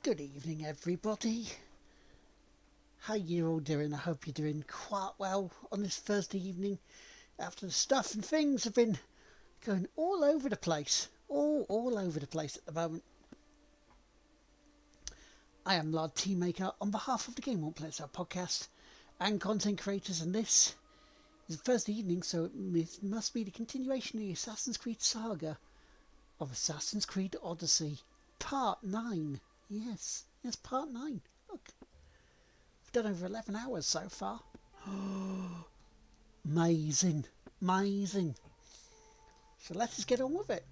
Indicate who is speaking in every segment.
Speaker 1: Good evening, everybody. How you all doing? I hope you're doing quite well on this Thursday evening after the stuff and things have been going all over the place. All over the place at the moment. I am Lord Teammaker on behalf of the Game Won't Play Itself podcast and content creators, and this is Thursday evening, so it must be the continuation of the Assassin's Creed saga of Assassin's Creed Odyssey, Part 9. Yes, Part 9. Look, we've done over 11 hours so far. Amazing. So let us get on with it.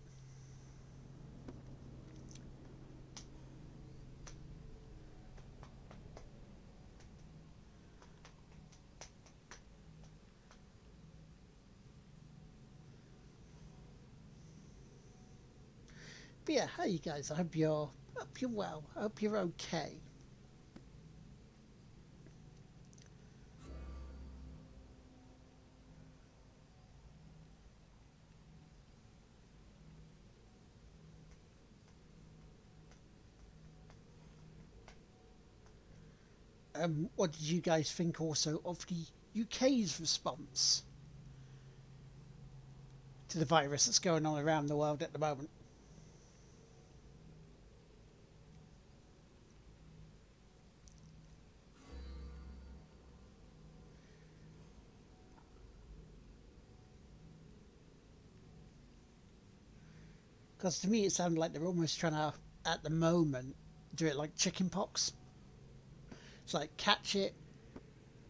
Speaker 1: But yeah, how are you guys? I hope you're well. I hope you're okay. What did you guys think also of the UK's response to the virus that's going on around the world at the moment? Because to me it sounded like they're almost trying to, at the moment, do it like chicken pox. It's like catch it,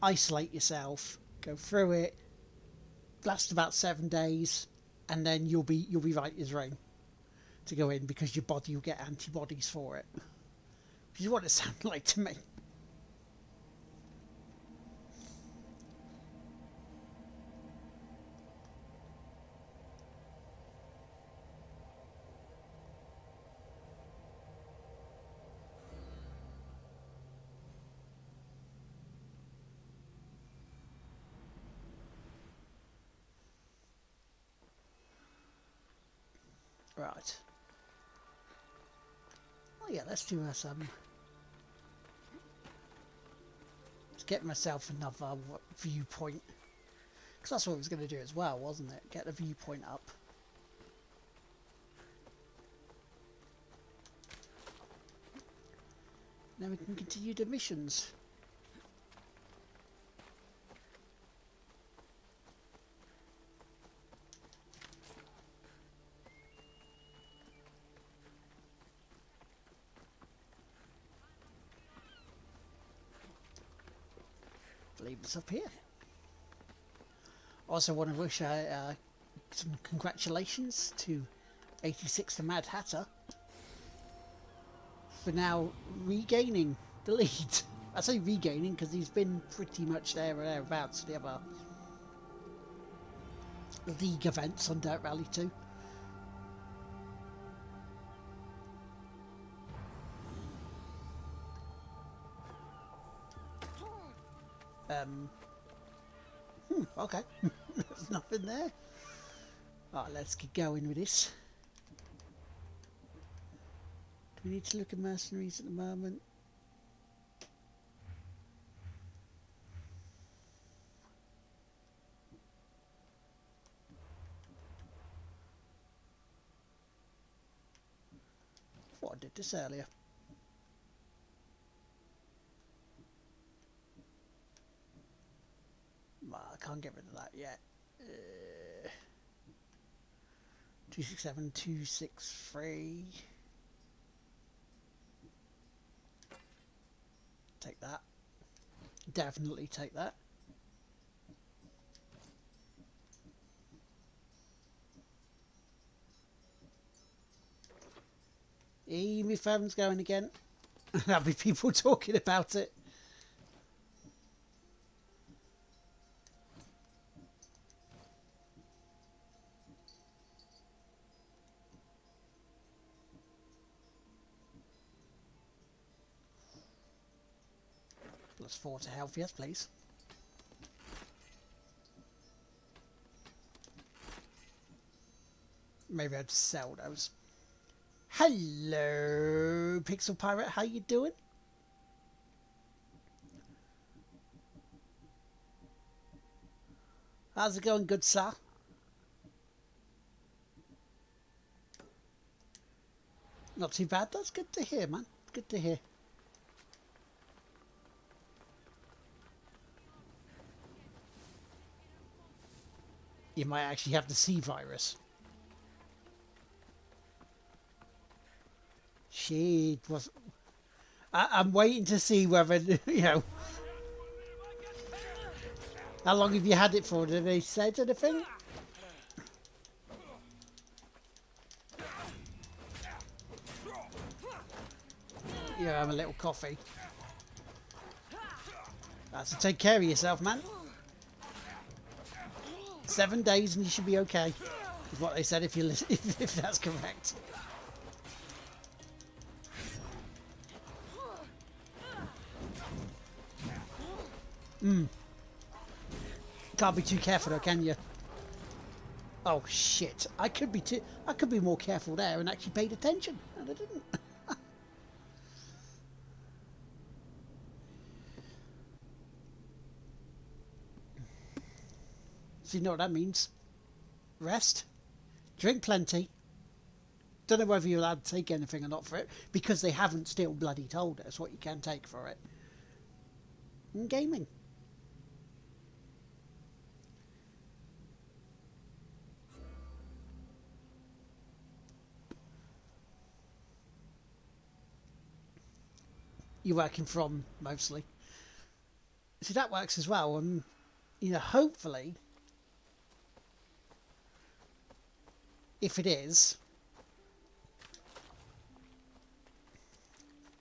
Speaker 1: isolate yourself, go through it, last about 7 days, and then you'll be right as rain to go in because your body will get antibodies for it. Which is what it sounded like to me. Right. Oh yeah, let's do some. Let's get myself another viewpoint. Because that's what I was going to do as well, wasn't it? Get the viewpoint up. Then we can continue the missions. I believe it's up here. Also want to wish some congratulations to 86 the Mad Hatter for now regaining the lead. I say regaining because he's been pretty much there or thereabouts the other league events on Dirt Rally 2. Okay. There's nothing there. Alright, let's get going with this. Do we need to look at mercenaries at the moment? I thought I did this earlier. I can't get rid of that yet. 267, 263. Take that. Definitely take that. My phone's going again. There'll be people talking about it. +4 to health, yes please. Maybe I'd sell those. Hello, Pixel Pirate. How you doing? How's it going, good sir? Not too bad. That's good to hear, man. Good to hear. You might actually have the C virus. Shit, was I'm waiting to see whether How long have you had it for? Did they say anything? Yeah, have a little coffee. So take care of yourself, man. 7 days and you should be okay. Is what they said if you listen, if that's correct. Can't be too careful though, can you? Oh shit! I could be more careful there and actually paid attention, and I didn't. So you know what that means? Rest, drink plenty. Don't know whether you're allowed to take anything or not for it because they haven't still bloody told us what you can take for it. And gaming. You're working from mostly. See, that works as well. And hopefully, if it is,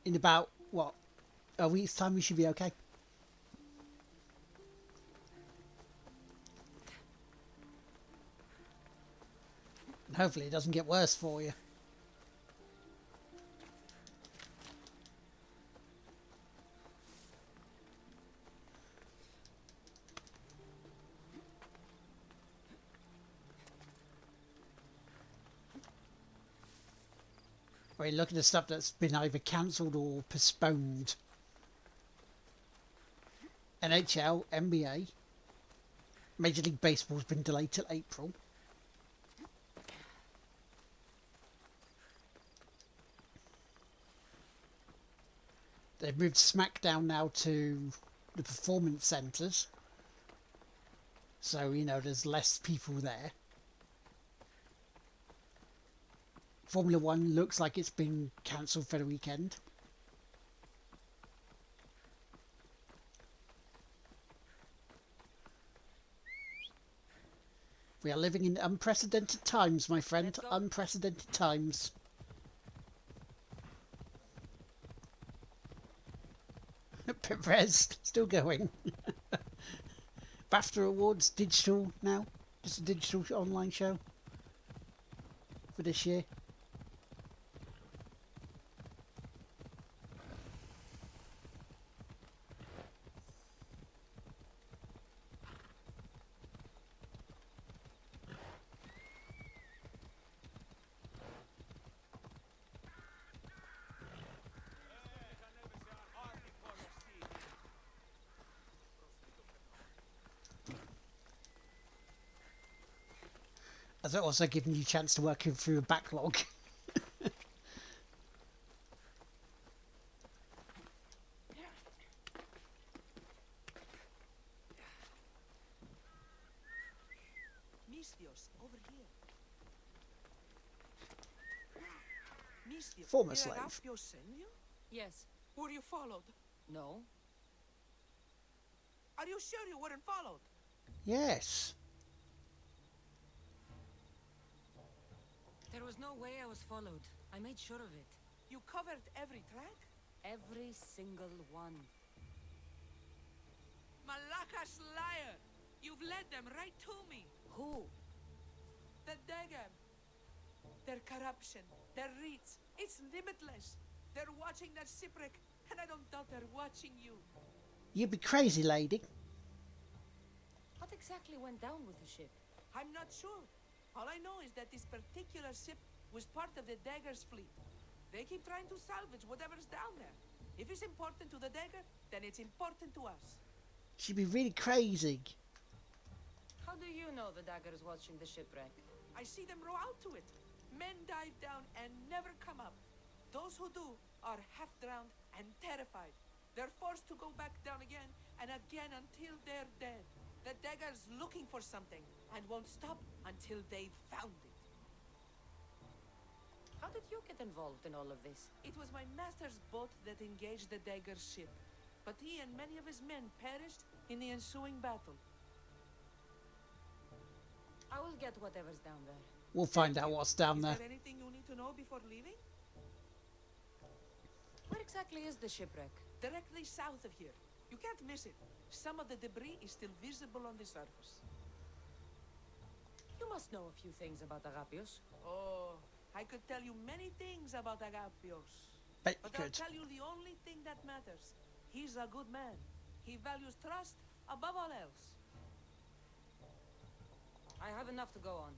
Speaker 1: in about what, a week's time, we should be okay. And hopefully, it doesn't get worse for you. Right, look at the stuff that's been either cancelled or postponed. NHL, NBA, Major League Baseball's been delayed till April. They've moved SmackDown now to the performance centres. So, there's less people there. Formula One looks like it's been cancelled for the weekend. We are living in unprecedented times, my friend. Unprecedented times. Perez, still going. BAFTA Awards, digital now. Just a digital online show for this year. Has it also given you a chance to work through a backlog? Former slave.
Speaker 2: Yes.
Speaker 3: Were you followed?
Speaker 2: No.
Speaker 3: Are you sure you weren't followed?
Speaker 1: Yes.
Speaker 2: There was no way I was followed. I made sure of it.
Speaker 3: You covered every track?
Speaker 2: Every single one.
Speaker 3: Malaka's liar! You've led them right to me.
Speaker 2: Who?
Speaker 3: The Dagam. Their corruption, their reach, it's limitless. They're watching that shipwreck, and I don't doubt they're watching you.
Speaker 1: You'd be crazy, lady.
Speaker 2: What exactly went down with the ship?
Speaker 3: I'm not sure. All I know is that this particular ship was part of the Dagger's fleet. They keep trying to salvage whatever's down there. If it's important to the Dagger, then it's important to us.
Speaker 1: She'd be really crazy.
Speaker 2: How do you know the dagger is watching the shipwreck?
Speaker 3: I see them row out to it. Men dive down and never come up. Those who do are half drowned and terrified. They're forced to go back down again and again until they're dead. The Dagger's looking for something and won't stop until they've found it.
Speaker 2: How did you get involved in all of this?
Speaker 3: It was my master's boat that engaged the Dagger's ship, but he and many of his men perished in the ensuing battle.
Speaker 2: I will get whatever's down there.
Speaker 1: We'll find out what's down
Speaker 3: Is
Speaker 1: there.
Speaker 3: there anything you need to know before leaving?
Speaker 2: Where exactly is the shipwreck?
Speaker 3: Directly south of here. You can't miss it. Some of the debris is still visible on the surface.
Speaker 2: You must know a few things about Agapios.
Speaker 3: Oh, I could tell you many things about Agapios.
Speaker 1: Bet
Speaker 3: But
Speaker 1: you
Speaker 3: I'll
Speaker 1: could.
Speaker 3: tell you the only thing that matters. He's a good man. He values trust above all else.
Speaker 2: I have enough to go on.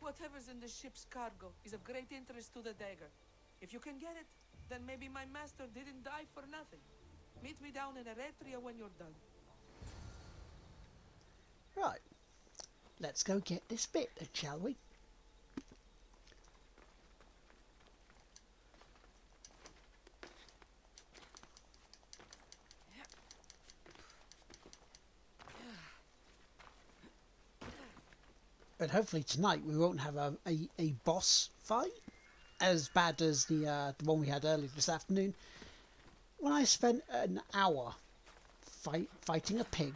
Speaker 3: Whatever's in the ship's cargo is of great interest to the Dagger. If you can get it, then maybe my master didn't die for nothing. Meet me down in Eretria when you're done.
Speaker 1: Right. Let's go get this bit then, shall we? But hopefully tonight we won't have a boss fight as bad as the one we had earlier this afternoon, when I spent an hour fighting a pig.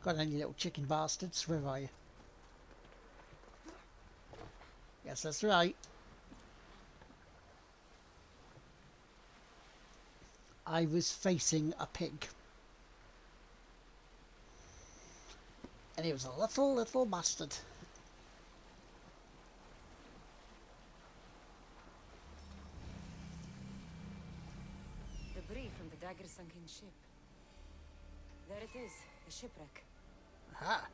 Speaker 1: Got any little chicken bastards? Where are you? Yes, that's right. I was facing a pig. And he was a little bastard.
Speaker 2: Debris from the dagger sunken ship. There it is, the shipwreck.
Speaker 1: Aha.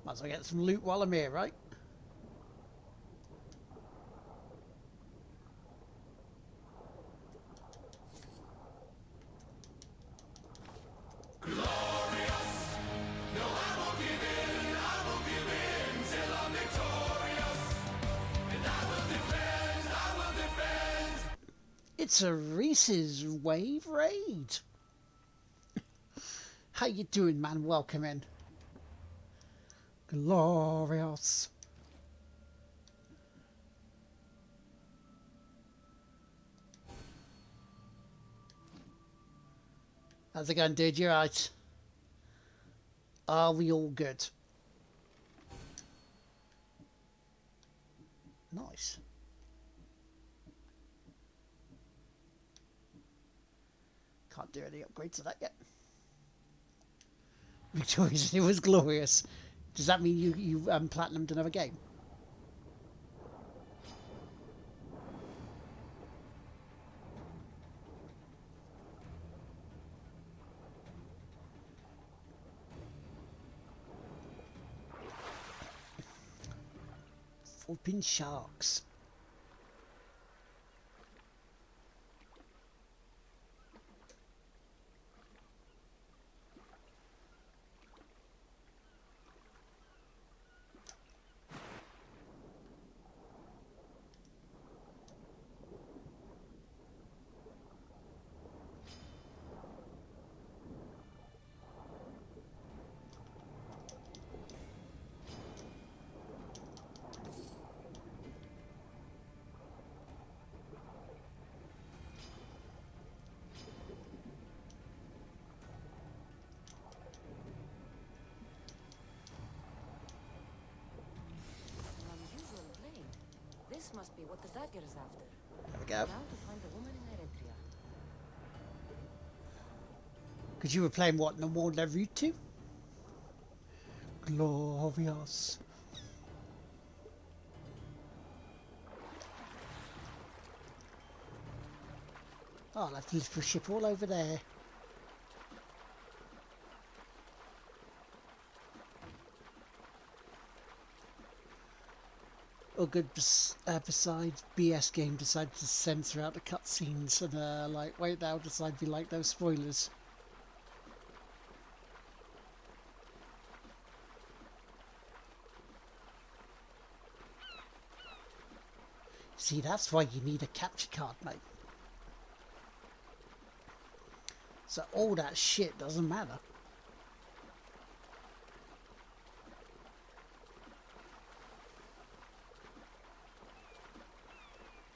Speaker 1: Might as well get some loot while I'm here, right? It's a Reese's Wave Raid. How you doing, man? Welcome in. Glorious. How's it going, dude? You right? Are we all good? Nice. Can't do any upgrades to that yet. Victorious, it was glorious. Does that mean you platinumed another game? Flipping sharks.
Speaker 2: This must be what the dagger is after.
Speaker 1: There we go.
Speaker 2: Now to find the woman in Eritrea.
Speaker 1: Because you were playing what? No more Level 2? Glorious. Oh, I'll have to look for a ship all over there. Oh, good. Besides, BS game decided to censor out the cutscenes and like, wait, now decide to be like those spoilers. See, that's why you need a capture card, mate. So all that shit doesn't matter.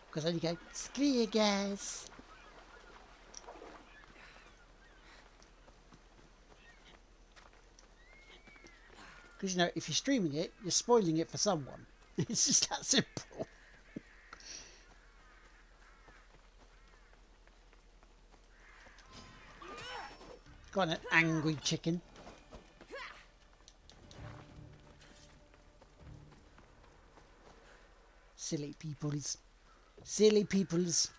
Speaker 1: Because then you go, screw you guys. Because, you know, if you're streaming it, you're spoiling it for someone. It's just that simple. Go on, an angry chicken. Silly peoples. Silly peoples.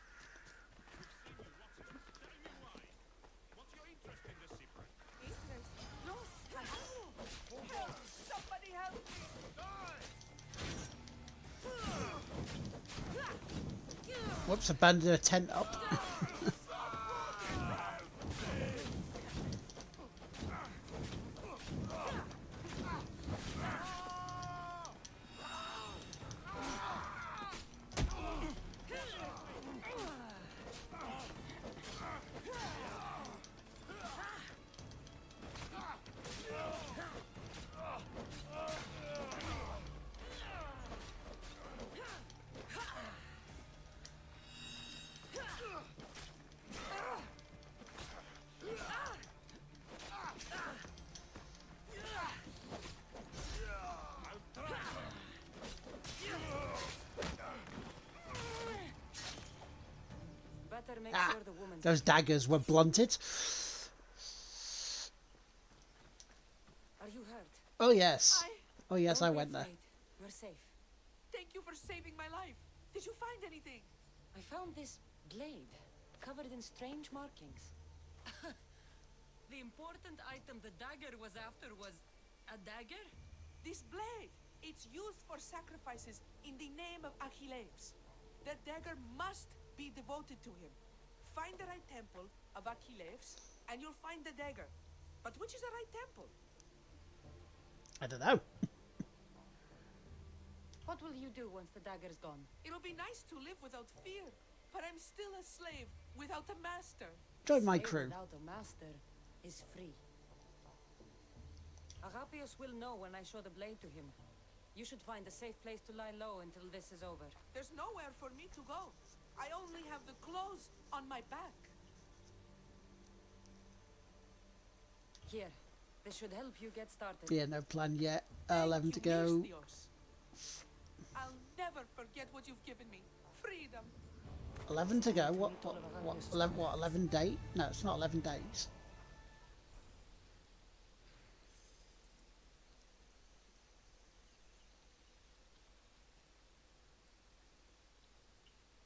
Speaker 3: Somebody help me!
Speaker 1: Whoops, abandoned a tent up.
Speaker 2: Better make
Speaker 1: Ah,
Speaker 2: sure the woman's
Speaker 1: those daggers were blunted.
Speaker 2: Are you hurt?
Speaker 1: Oh yes. Oh yes,
Speaker 2: Don't
Speaker 1: I
Speaker 2: be
Speaker 1: went there.
Speaker 2: afraid. You're safe.
Speaker 3: Thank you for saving my life. Did you find anything?
Speaker 2: I found this blade covered in strange markings. The important item the dagger was after was a dagger?
Speaker 3: This blade. It's used for sacrifices in the name of Achilles. The dagger must be devoted to him. Find the right temple of Achilles, and you'll find the dagger. But which is the right temple?
Speaker 1: I don't know.
Speaker 2: What will you do once the dagger's gone?
Speaker 3: It'll be nice to live without fear, but I'm still a slave without a master.
Speaker 1: Join my
Speaker 2: Slave
Speaker 1: crew.
Speaker 2: without a master is free. Agapios will know when I show the blade to him. You should find a safe place to lie low until this is over.
Speaker 3: There's nowhere for me to go. I only have the clothes on my back.
Speaker 2: Here, this should help you get started.
Speaker 1: Yeah, no plan yet.
Speaker 3: Thank
Speaker 1: 11 to
Speaker 3: you,
Speaker 1: go.
Speaker 3: Mistios. I'll never forget what you've given me. Freedom.
Speaker 1: 11 to go. What 11, what, 11 days? No, it's not 11 days.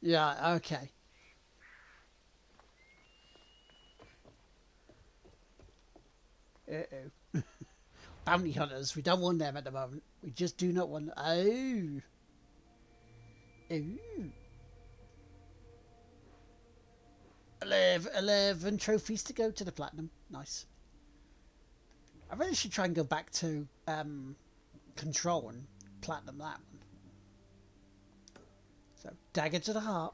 Speaker 1: Yeah, okay. Uh-oh. Bounty hunters, we don't want them at the moment. We just do not want... Oh. Ooh. 11 trophies to go to the platinum. Nice. I really should try and go back to Control and platinum that one. So, dagger to the heart.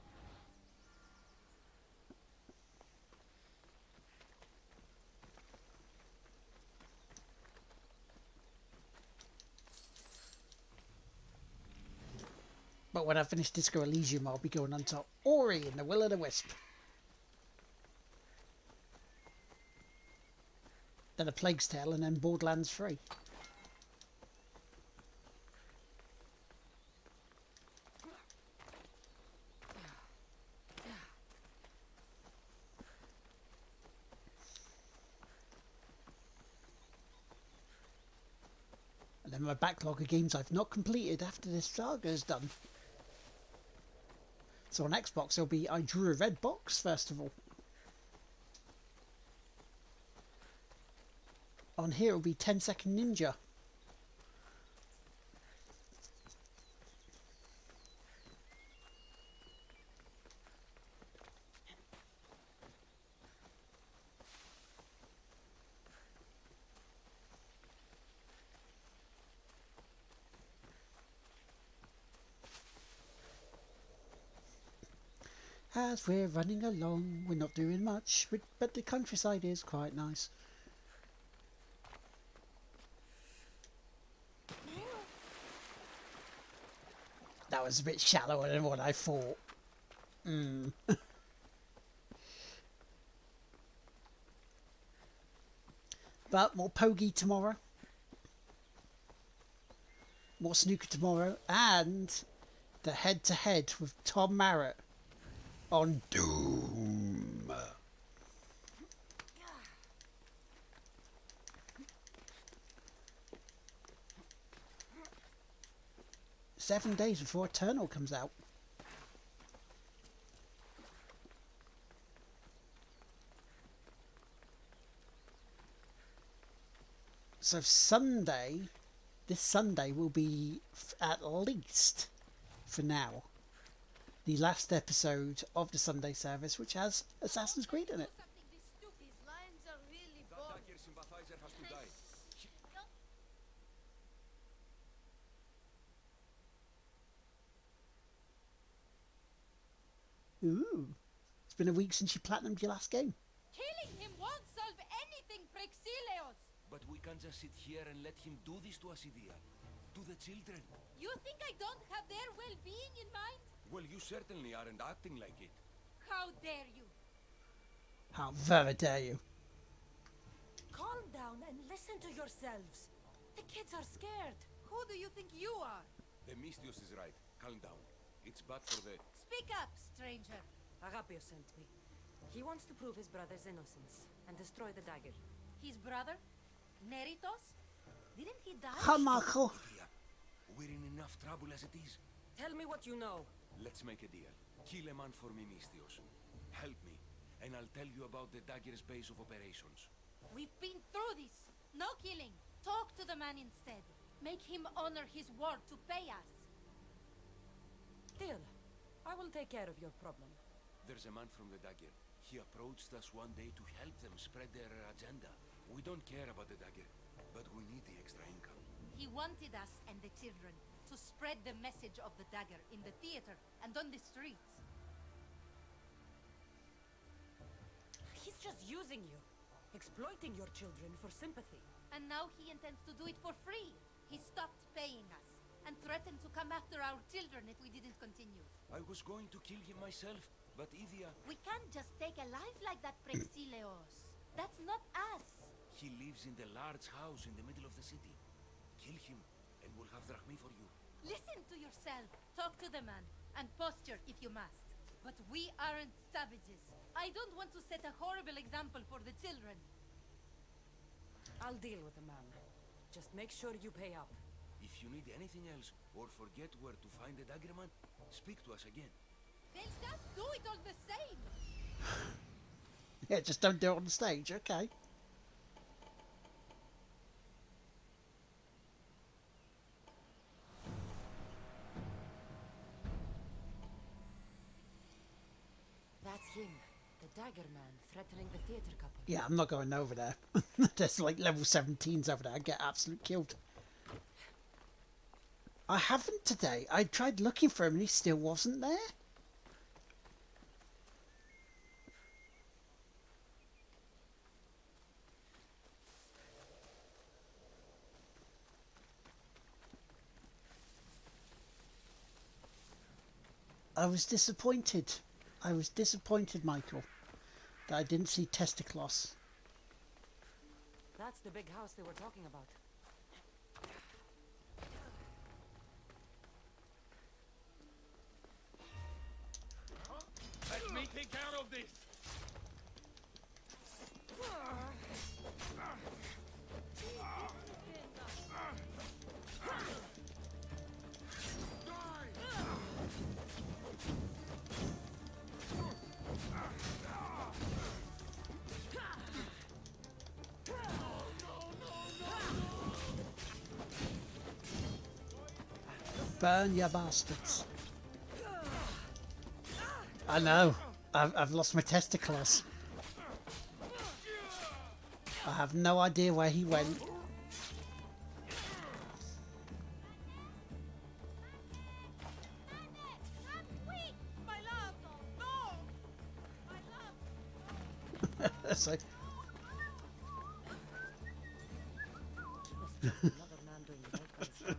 Speaker 1: But when I finish Disco Elysium, I'll be going on to Ori and the Will o' the Wisp. Then A Plague's Tale, and then Borderlands 3. then my backlog of games I've not completed after this saga is done. So on Xbox it'll be I drew a red box first of all. On here it'll be 10-second ninja. As we're running along, we're not doing much, but the countryside is quite nice. That was a bit shallower than what I thought. But more Pogie tomorrow. More snooker tomorrow. And the head-to-head with Tom Marrett on Doom. 7 days before Eternal comes out. So Sunday, this Sunday will be at least, for now, the last episode of the Sunday service, which has Assassin's Creed in it.
Speaker 4: These lions are really bored.
Speaker 5: Sympathizer has to die.
Speaker 1: Ooh, it's been a week since you platinumed your last game.
Speaker 4: Killing him won't solve anything, Prexileos!
Speaker 5: But we can't just sit here and let him do this to us, Idia. To the children.
Speaker 4: You think I don't have their well-being in mind?
Speaker 5: Well, you certainly aren't acting like it.
Speaker 4: How dare you?
Speaker 1: How very dare you.
Speaker 2: Calm down and listen to yourselves. The kids are scared.
Speaker 4: Who do you think you are?
Speaker 5: The Mystios is right. Calm down. It's bad for the...
Speaker 4: Speak up, stranger.
Speaker 2: Agapio sent me. He wants to prove his brother's innocence and destroy the dagger.
Speaker 4: His brother? Neritos? Didn't he die?
Speaker 1: Hamacho.
Speaker 5: Idia, we're in enough trouble as it is.
Speaker 2: Tell me what you know.
Speaker 5: Let's make a deal. Kill a man for me, Mystios. Help me, and I'll tell you about the dagger's base of operations.
Speaker 4: We've been through this. No killing. Talk to the man instead. Make him honor his word to pay us.
Speaker 2: Deal. I will take care of your problem.
Speaker 5: There's a man from the dagger. He approached us one day to help them spread their agenda. We don't care about the dagger, but we need the extra income.
Speaker 4: He wanted us and the children to spread the message of the dagger in the theater and on the streets.
Speaker 2: He's just using you. Exploiting your children for sympathy.
Speaker 4: And now he intends to do it for free. He stopped paying us and threatened to come after our children if we didn't continue.
Speaker 5: I was going to kill him myself, but Idia...
Speaker 4: We can't just take a life like that, Prexileos. That's not us.
Speaker 5: He lives in the large house in the middle of the city. Kill him, and we'll have drachmi for you.
Speaker 4: Listen to yourself. Talk to the man, and posture if you must. But we aren't savages. I don't want to set a horrible example for the children.
Speaker 2: I'll deal with the man. Just make sure you pay up.
Speaker 5: If you need anything else, or forget where to find the daggerman, speak to us again.
Speaker 4: They'll just do it all the same.
Speaker 1: Yeah, just don't do it on the stage, okay.
Speaker 2: That's him. The dagger man threatening the theater couple.
Speaker 1: Yeah, I'm not going over there. There's like level 17s over there. I get absolutely killed. I haven't today. I tried looking for him and he still wasn't there. I was disappointed. I was disappointed, Michael, that I didn't see Testiclos.
Speaker 2: That's the big house they were talking about.
Speaker 6: Let me take care of this!
Speaker 1: Burn, you bastards. I know. I've lost my testicles. I have no idea where he went.
Speaker 4: My love! No! My love!
Speaker 1: So,
Speaker 2: He was just another man doing right by his family.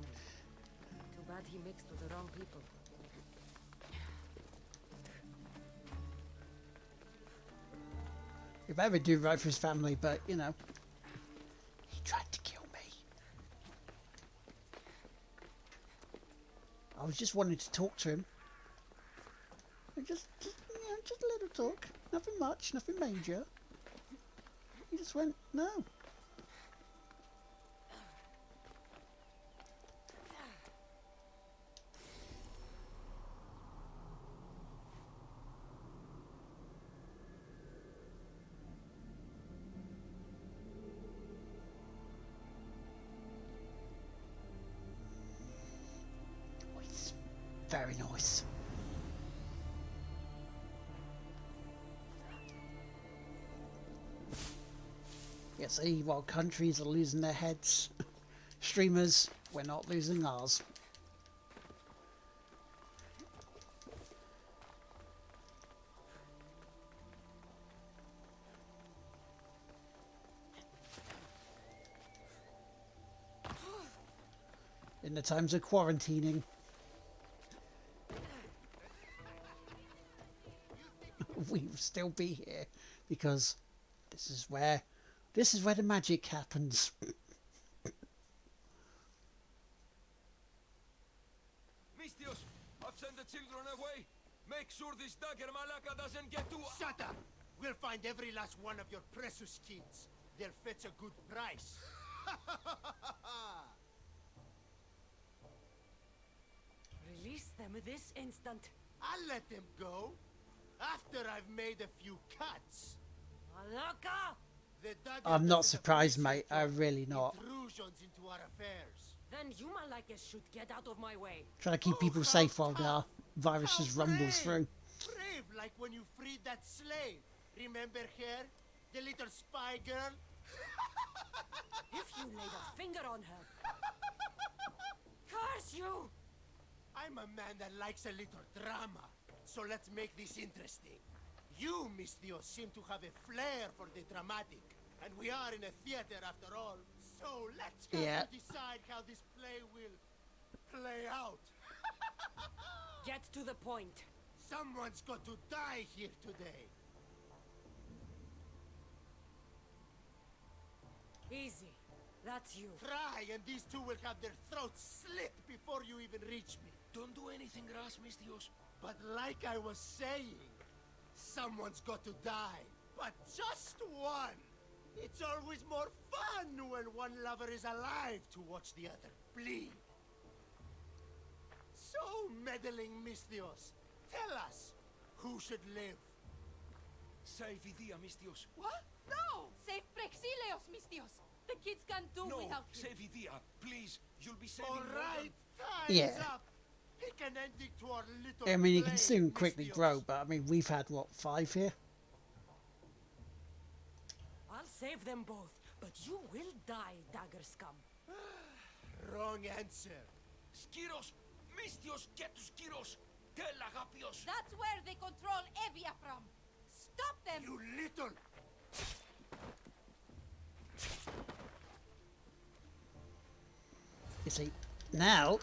Speaker 2: Too bad he mixed with the wrong people.
Speaker 1: he better do right for his family, but you know, he tried to kill me. I was just wanting to talk to him. Just you know, just a little talk. Nothing much, nothing major. He just went, no. It's very nice. Yeah, see, while countries are losing their heads, streamers, we're not losing ours. In the times of quarantining, we will still be here because this is where the magic happens.
Speaker 5: Mistios, I've sent the children away. Make sure this dagger Malaka doesn't get to...
Speaker 6: Shut up! We'll find every last one of your precious kids. They'll fetch a good price.
Speaker 2: Release them this instant.
Speaker 6: I'll let them go. After I've made a few cuts.
Speaker 2: Malaka!
Speaker 6: The dagger
Speaker 1: I'm not
Speaker 6: doesn't
Speaker 1: surprised, mate.
Speaker 6: appreciate
Speaker 1: I'm really not.
Speaker 6: intrusions into our affairs.
Speaker 2: Then you Malakas should get out of my way.
Speaker 1: Trying to keep people safe while the virus just rumbles through.
Speaker 6: Brave, like when you freed that slave. Remember her? The little spy girl?
Speaker 2: If you laid a finger on her. Curse you!
Speaker 6: I'm a man that likes a little drama. So let's make this interesting. You, Mistios, seem to have a flair for the dramatic. And we are in a theater after all. So let's decide how this play will play out.
Speaker 2: Get to the point.
Speaker 6: Someone's got to die here today.
Speaker 2: Easy. That's you.
Speaker 6: Try, and these two will have their throats slit before you even reach me.
Speaker 5: Don't do anything rash, Mistios.
Speaker 6: But like I was saying, someone's got to die. But just one. It's always more fun when one lover is alive to watch the other bleed. So, meddling Mistios, tell us, who should live?
Speaker 5: Save Idia, Mistios.
Speaker 3: What? No!
Speaker 4: Save Prexileos, Mistios! The kids can't do
Speaker 5: No,
Speaker 4: without him.
Speaker 5: save Idia. Please, you'll be saving
Speaker 6: All
Speaker 5: more
Speaker 6: right,
Speaker 5: than-
Speaker 6: time's
Speaker 1: Yeah.
Speaker 6: up. Pick an ending to our little
Speaker 1: I mean, he can
Speaker 6: play,
Speaker 1: soon quickly
Speaker 6: Mistios.
Speaker 1: grow, but I mean, we've had, what, 5 here?
Speaker 2: I'll save them both, but you will die, dagger scum.
Speaker 6: Wrong answer.
Speaker 5: Skiros! Mistios, get to Skiros! Tell Agapios!
Speaker 4: That's where they control Evia from. Stop them!
Speaker 6: You little...
Speaker 1: You see, now...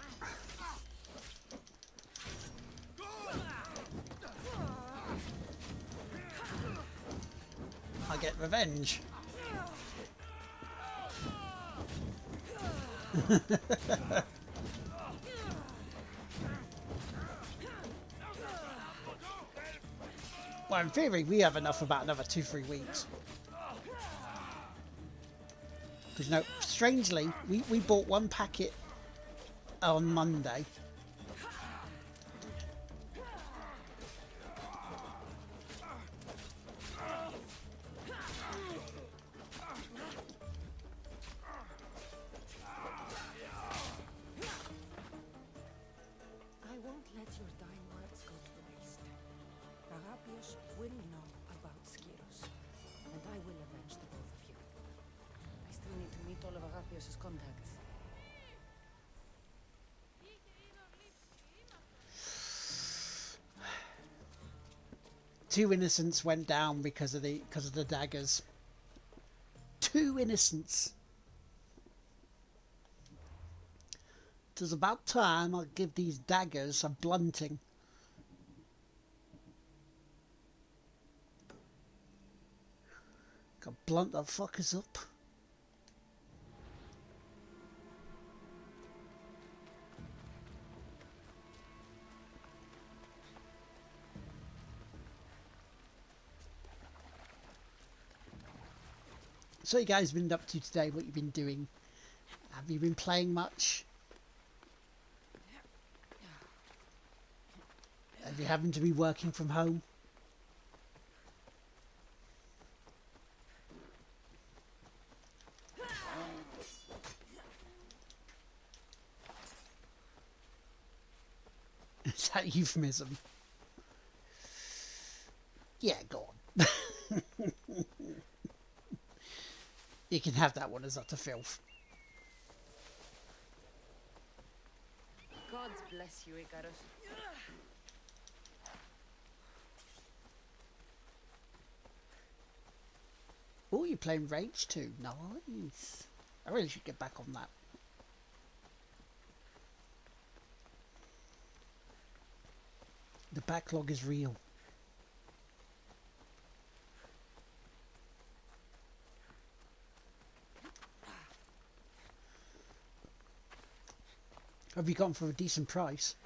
Speaker 1: I get revenge. Well, in theory, we have enough for about another 2-3 weeks. Because, you know, strangely, we bought one packet on Monday.
Speaker 2: Darius's contacts.
Speaker 1: Two innocents went down because of the daggers. Two innocents. It was about time I give these daggers a blunting. Gotta blunt the fuckers up. So you guys been up to today? What you've been doing? Have you been playing much? Have you happened to be working from home? Is that a euphemism? Yeah, go on. You can have that one as utter filth.
Speaker 2: God bless you, Icarus.
Speaker 1: Oh, you're playing Rage 2. Nice. I really should get back on that. The backlog is real. Have you gone for a decent price?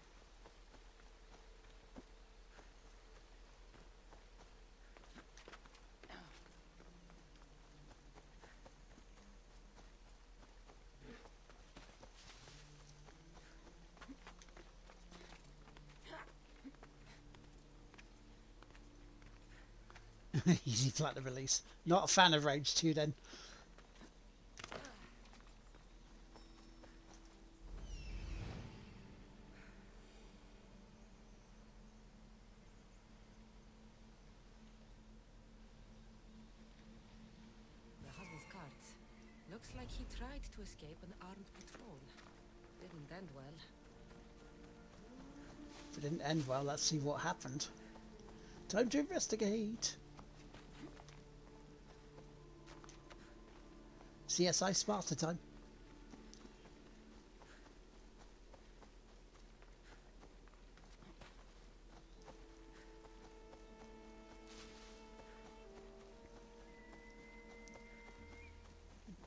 Speaker 1: Easy platinum release. Not a fan of Rage 2 then.
Speaker 2: The husband's cards. Looks like he tried to escape an armed patrol. Didn't end well.
Speaker 1: If it didn't end well, let's see what happened. Time to investigate. CSI Sparta time.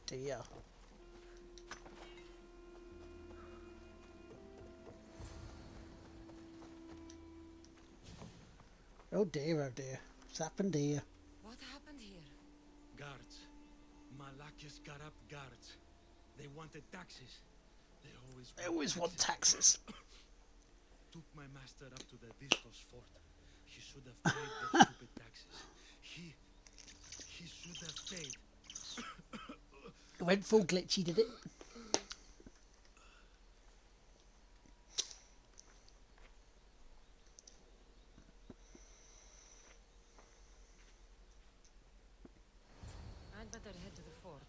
Speaker 1: Dear. Oh dear, oh dear. What's happened here?
Speaker 2: What happened here?
Speaker 7: Guards. Malakia's corrupt guards. They wanted taxes.
Speaker 1: They always want taxes.
Speaker 7: Took my master up to the Distos fort. He should have paid the stupid taxes. He should have paid.
Speaker 1: It went full glitchy, did it?
Speaker 2: I'd better head to the fort.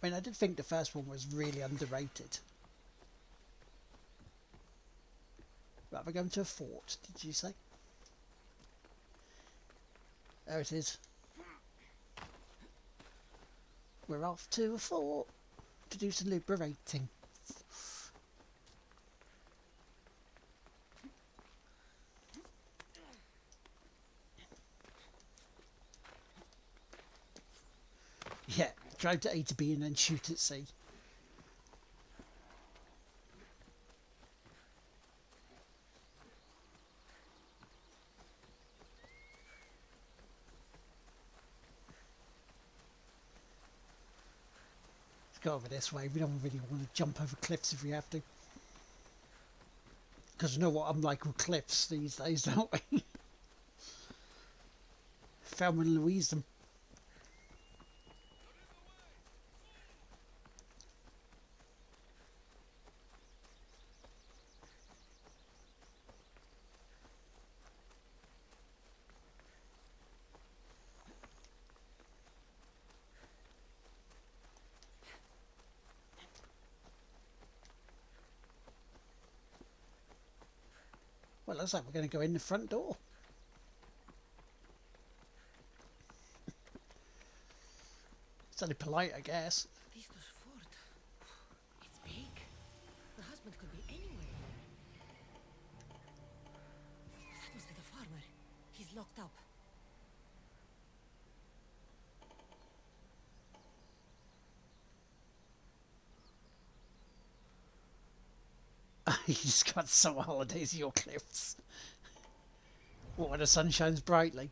Speaker 1: I mean, I did think the first one was really underrated. Right, we're going to a fort, did you say? There it is. We're off to a fort to do some liberating. Yeah, drive to A to B and then shoot at C. Let's go over this way. We don't really want to jump over cliffs if we have to. Because you know what I'm like with cliffs these days, don't we? Thelma and Louise them. Well, looks like we're going to go in the front door. It's only polite, I guess.
Speaker 2: Vistos Fort. It's big. The husband could be anywhere there. That must be the farmer. He's locked up.
Speaker 1: You just got summer holidays at your cliffs. What, when the sun shines brightly?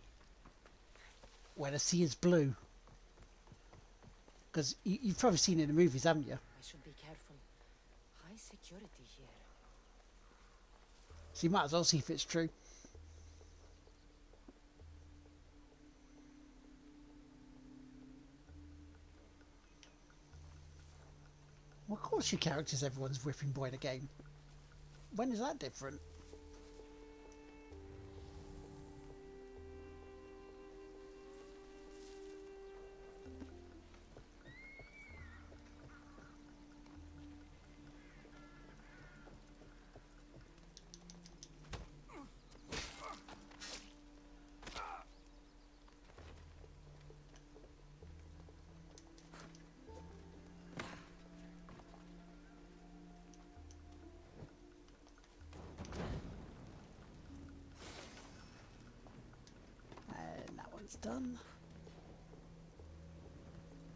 Speaker 1: When the sea is blue? Because you've probably seen it in the movies, haven't you?
Speaker 2: I should be careful. High security here.
Speaker 1: So you might as well see if it's true. Well, of course your character's everyone's whipping boy in a game. When is that different? And that one's done.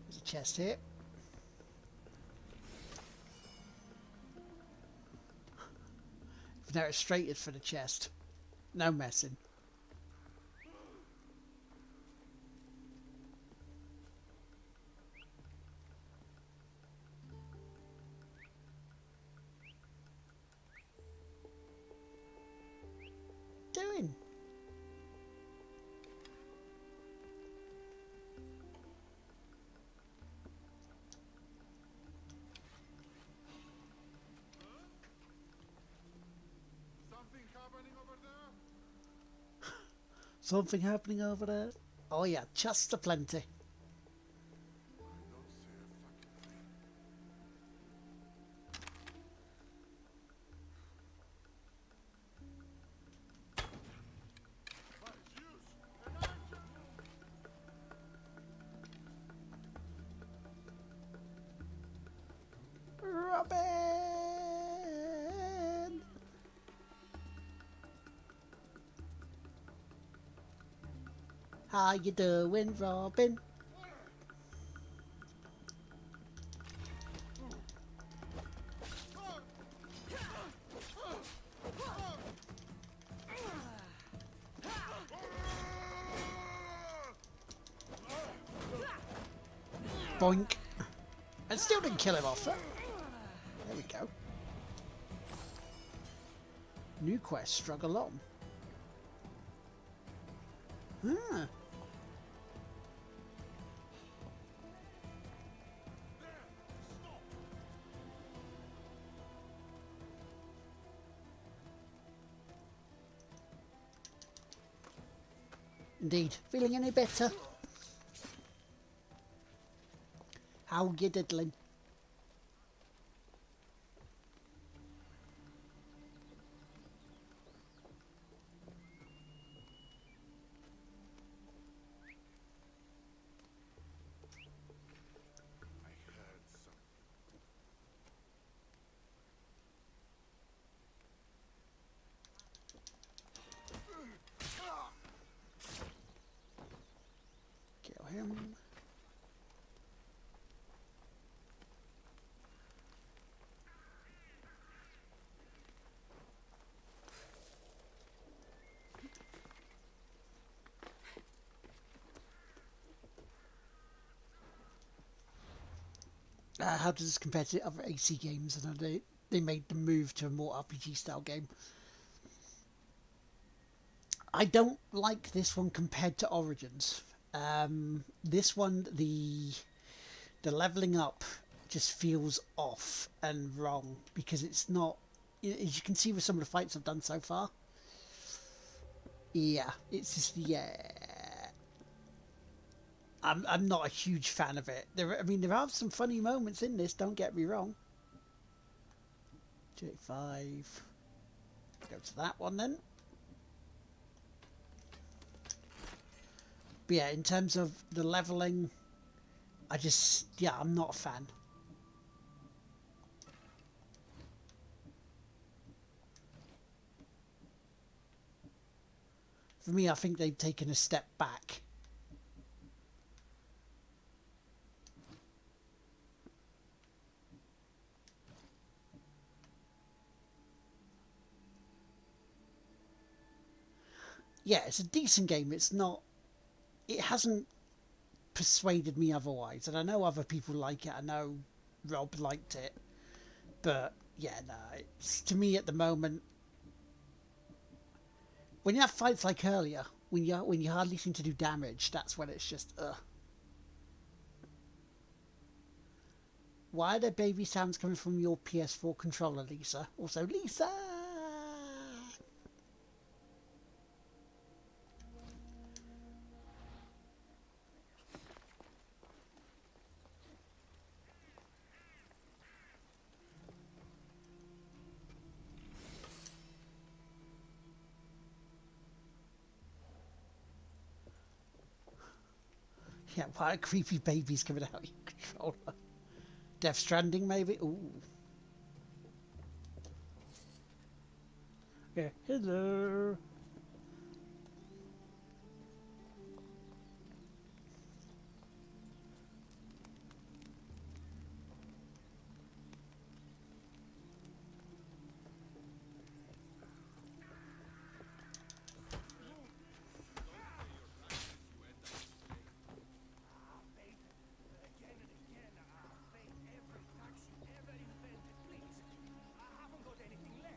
Speaker 1: There's a chest here. Now it's straighted for the chest. No messing. Doing? Something happening over there? Oh yeah, just aplenty. Robin! How you doing, Robin? Boink. And still didn't kill him off. There we go. New quest, struggle on. Ah. Indeed. Feeling any better? How you diddling? Kill him. How does this compare to other AC games? I know they made the move to a more RPG style game. I don't like this one compared to Origins. This one, the leveling up just feels off and wrong because it's not, as you can see with some of the fights I've done so far. Yeah, it's just, yeah. I'm not a huge fan of it. I mean, there are some funny moments in this, don't get me wrong. 285. Go to that one then. But yeah, in terms of the leveling, I'm not a fan. For me, I think they've taken a step back. Yeah, it's a decent game. It's not... It hasn't persuaded me otherwise. And I know other people like it. I know Rob liked it. But, yeah, no. It's, to me, at the moment... When you have fights like earlier, when you hardly seem to do damage, that's when it's just, ugh. Why are there baby sounds coming from your PS4 controller, Lisa? Also, Lisa! Yeah, why are creepy babies coming out of your controller? Death Stranding, maybe? Ooh. Yeah, hello.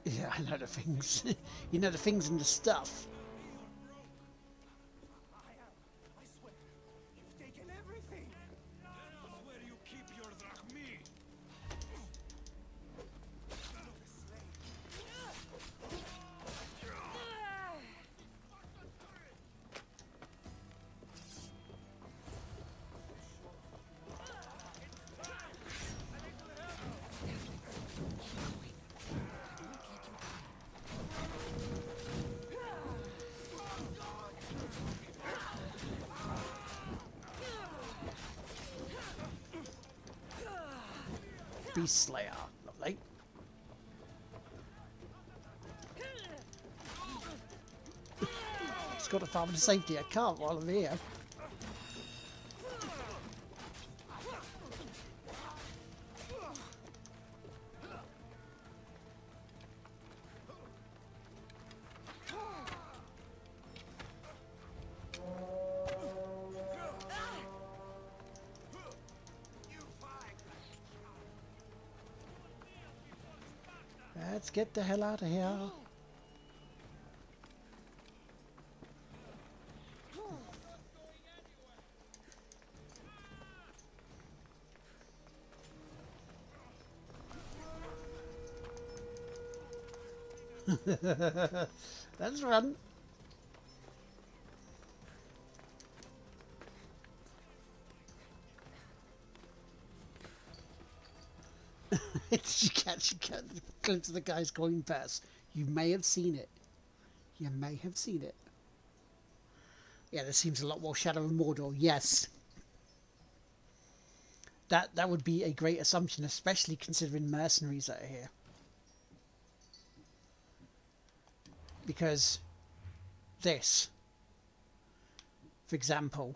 Speaker 1: Yeah, I know the things. You know the things and the stuff.
Speaker 6: I swear, you've taken everything.
Speaker 7: Where you keep your drachmi?
Speaker 1: Beast Slayer. Lovely. Just got to farm to safety. I can't while I'm here. Let's get the hell out of here. Let's run. You can't glimpse of the guys going past. You may have seen it. You may have seen it. Yeah, there seems a lot more Shadow of Mordor. Yes. That would be a great assumption, especially considering mercenaries that are here. Because this, for example,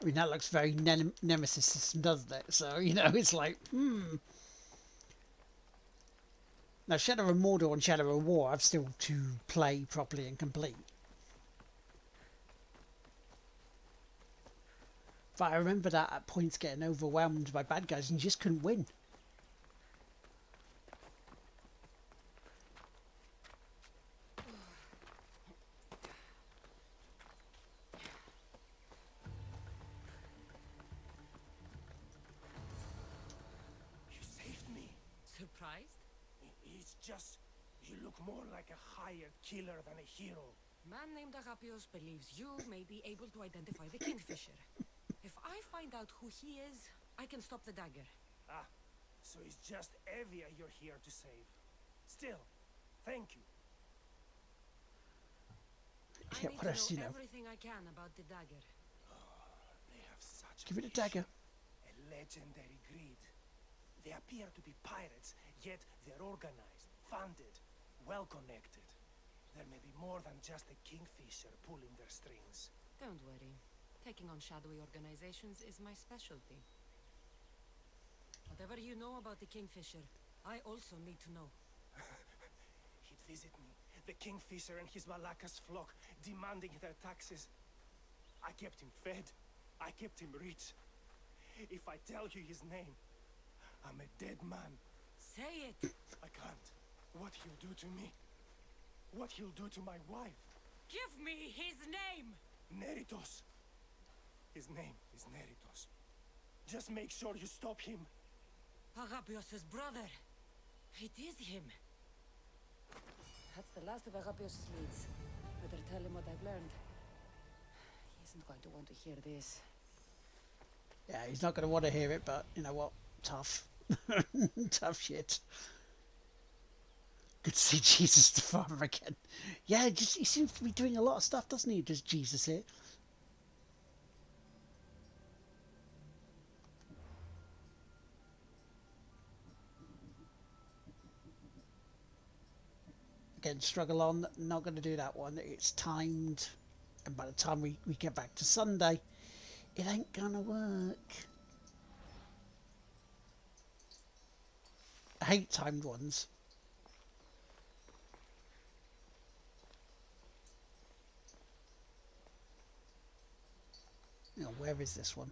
Speaker 1: I mean, that looks very Nemesis system, doesn't it? So, you know, it's like, Now, Shadow of Mordor and Shadow of War, I've still to play properly and complete. But I remember that at points getting overwhelmed by bad guys and you just couldn't win.
Speaker 6: You saved me.
Speaker 2: Surprised?
Speaker 6: It's just, you look more like a hired killer than a hero.
Speaker 2: Man named Agapios believes you may be able to identify the Kingfisher. If I find out who he is, I can stop the dagger.
Speaker 6: Ah, so it's just Evia you're here to save.
Speaker 8: Still, thank you.
Speaker 2: I
Speaker 1: Yeah,
Speaker 2: need
Speaker 1: what else
Speaker 2: to
Speaker 1: do
Speaker 2: know
Speaker 1: you know?
Speaker 2: everything I can about the dagger.
Speaker 8: They have such
Speaker 1: Give it a dagger.
Speaker 8: a legendary greed. They appear to be pirates, yet they're organized, funded, well connected. There may be more than just a kingfisher pulling their strings.
Speaker 2: Don't worry. Taking on shadowy organizations is my specialty. Whatever you know about the Kingfisher, I also need to know.
Speaker 8: He'd visit me, the kingfisher and his Malacca's flock, demanding their taxes. I kept him fed. I kept him rich. If I tell you his name, I'm a dead man.
Speaker 2: Say it!
Speaker 8: I can't. What he'll do to me. What he'll do to my wife.
Speaker 2: Give me his name!
Speaker 8: Neritos. His name is Neritos. Just make sure you stop him.
Speaker 2: Agapios' brother. It is him. That's the last of Agapios' leads. Better tell him what I've learned. He isn't going to want to hear this.
Speaker 1: Yeah, he's not going to want to hear it, but you know what? Tough. Tough shit. Good to see Jesus the Farmer again. Yeah, just he seems to be doing a lot of stuff, doesn't he? Does Jesus here? Again, struggle on. Not going to do that one. It's timed. And by the time we get back to Sunday, it ain't going to work. I hate timed ones. You know, where is this one?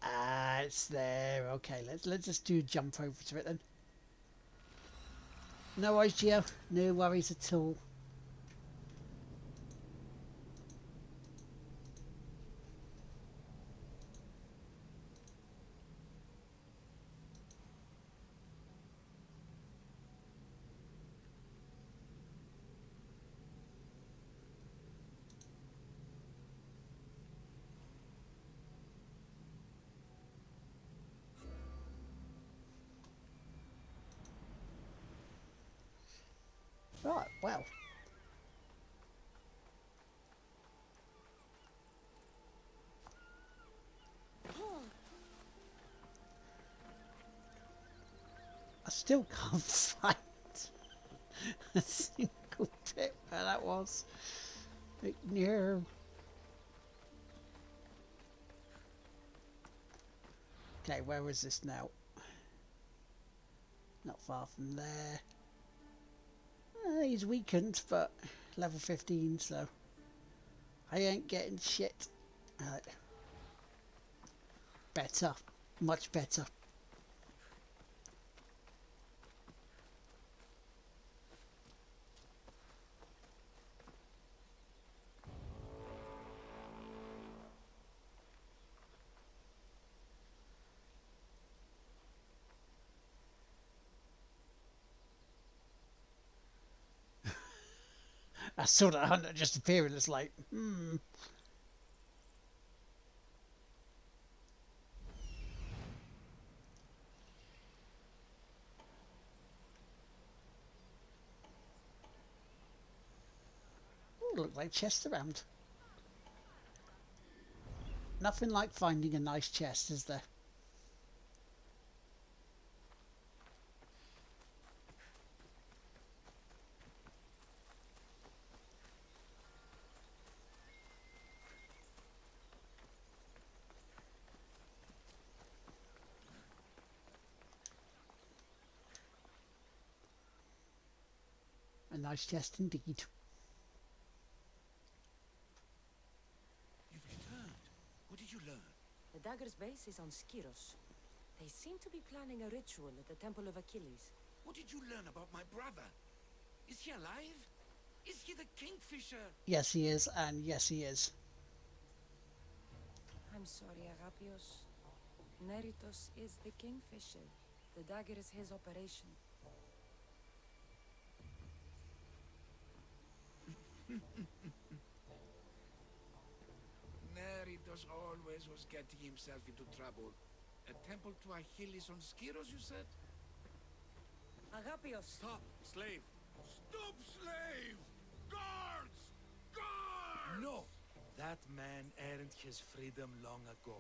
Speaker 1: Ah, it's there. Okay, let's just do a jump over to it then. No worries, Gio. No worries at all. Right, well. I still can't find a single bit where that was. No. Okay, where is this now? Not far from there. He's weakened, but level 15, so I ain't getting shit. Better. Much better. I saw that hunter just appear and it's like, Ooh, look like chests around. Nothing like finding a nice chest, is there? A nice chest indeed.
Speaker 5: You've returned. What did you learn?
Speaker 2: The dagger's base is on Skiros. They seem to be planning a ritual at the Temple of Achilles.
Speaker 5: What did you learn about my brother? Is he alive? Is he the Kingfisher?
Speaker 1: Yes, he is, and yes, he is.
Speaker 2: I'm sorry, Agapios. Neritos is the Kingfisher. The dagger is his operation.
Speaker 5: Neritos always was getting himself into trouble. A temple to Achilles on Skiros, you said?
Speaker 2: Agapios!
Speaker 5: Stop, slave! Stop, slave! Guards! Guards!
Speaker 7: No! That man earned his freedom long ago.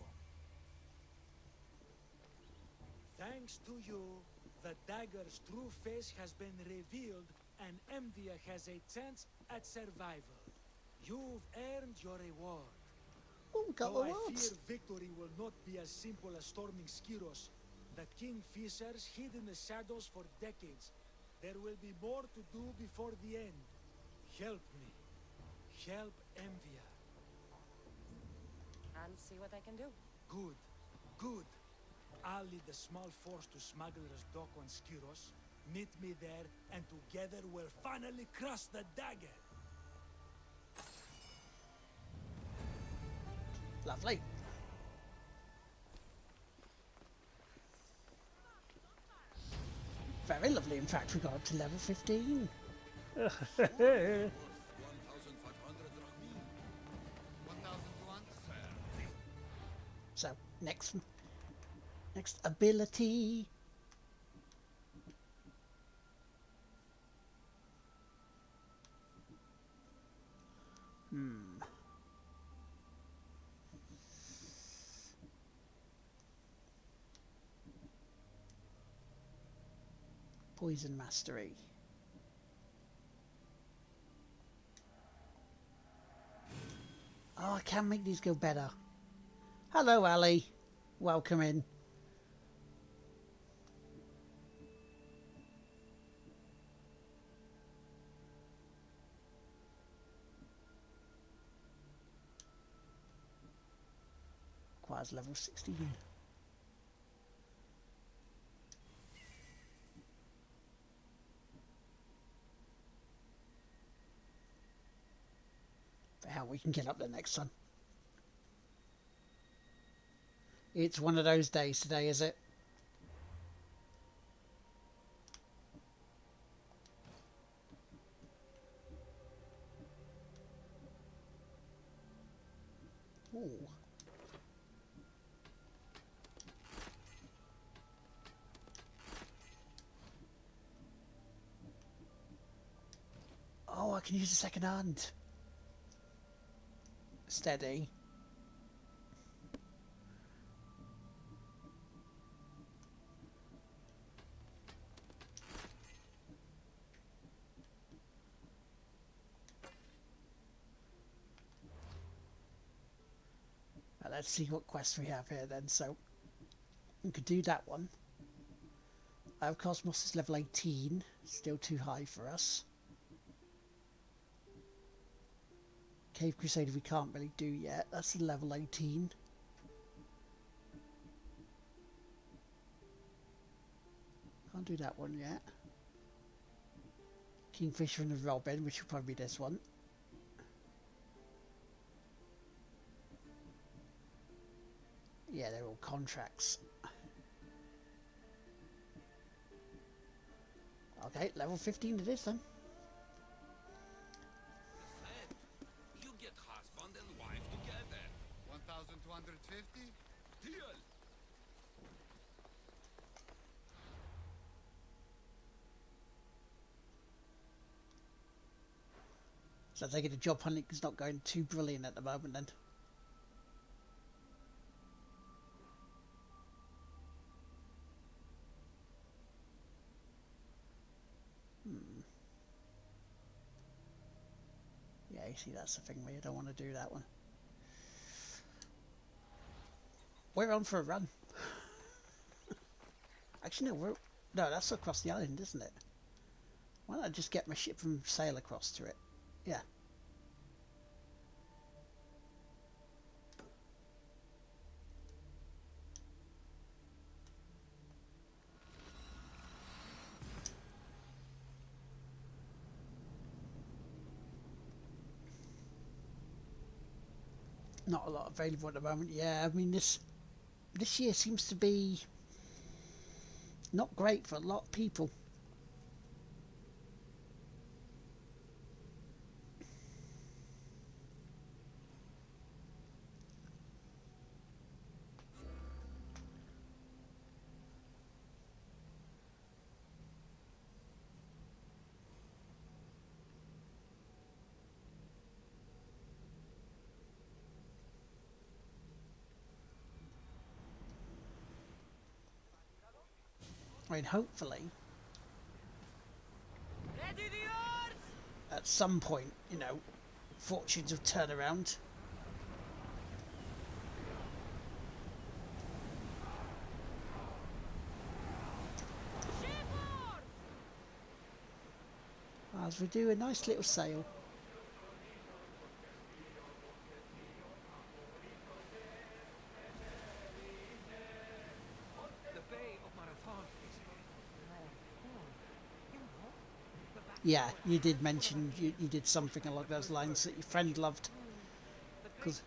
Speaker 7: Thanks to you, the dagger's true face has been revealed and Emdia has a chance at survival. You've earned your reward.
Speaker 1: Oh, we got
Speaker 7: Though
Speaker 1: the
Speaker 7: I
Speaker 1: words.
Speaker 7: fear victory will not be as simple as storming Skiros, the Kingfishers hid in the shadows for decades. There will be more to do before the end. Help me. Help Emvia.
Speaker 2: I'll see what I can do.
Speaker 7: Good. Good. I'll lead a small force to Smuggler's Dock on Skiros. Meet me there, and together we'll finally crush the dagger.
Speaker 1: Lovely. Very lovely. In fact, we got up to level 15.
Speaker 5: 1,500 drachmi.
Speaker 6: 1,001.
Speaker 1: So, next ability. Poison Mastery. Oh, I can make these go better. Hello, Ali. Welcome in. Requires level 16. For how we can get up there next time. It's one of those days today, is it? Ooh. Oh, I can use a second hand. Steady. Right, let's see what quests we have here then. So we could do that one. Cosmos is level 18, still too high for us. Cave Crusader we can't really do yet, that's level 18. Can't do that one yet. Kingfisher and the Robin, which will probably be this one. Yeah, they're all contracts. Okay, level 15 it is then.
Speaker 5: You get husband and wife together.
Speaker 6: 1,250.
Speaker 5: Deal.
Speaker 1: So I take it the job hunting is not going too brilliant at the moment then. Yeah, you see that's the thing where you don't want to do that one. We're on for a run. Actually no, that's across the island, isn't it? Why don't I just get my ship and sail across to it? Yeah. Not a lot available at the moment. Yeah, I mean this year seems to be not great for a lot of people. I mean, hopefully,
Speaker 2: Ready the oars!
Speaker 1: at some point, you know, fortunes will turn around.
Speaker 2: Shipboard!
Speaker 1: As we do a nice little sail.
Speaker 9: The Bay of Marathon is
Speaker 1: Yeah, you did mention you did something along those lines that your friend loved.
Speaker 9: the great
Speaker 1: 'Cause-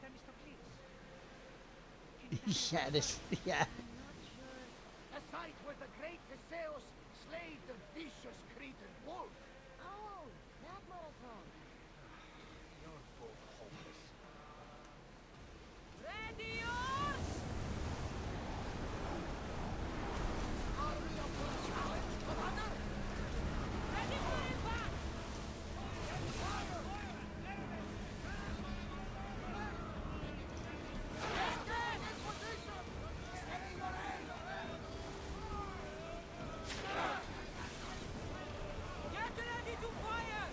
Speaker 9: Themistocles.
Speaker 1: Yeah, this, yeah.
Speaker 6: A sight where the great Theseus slayed the vicious Cretan wolf.
Speaker 2: Oh, that marathon.
Speaker 9: You're both hopeless.
Speaker 2: Ready oars!
Speaker 6: Are we up for a challenge, Commander?
Speaker 2: Ready for impact! Get ready to fire!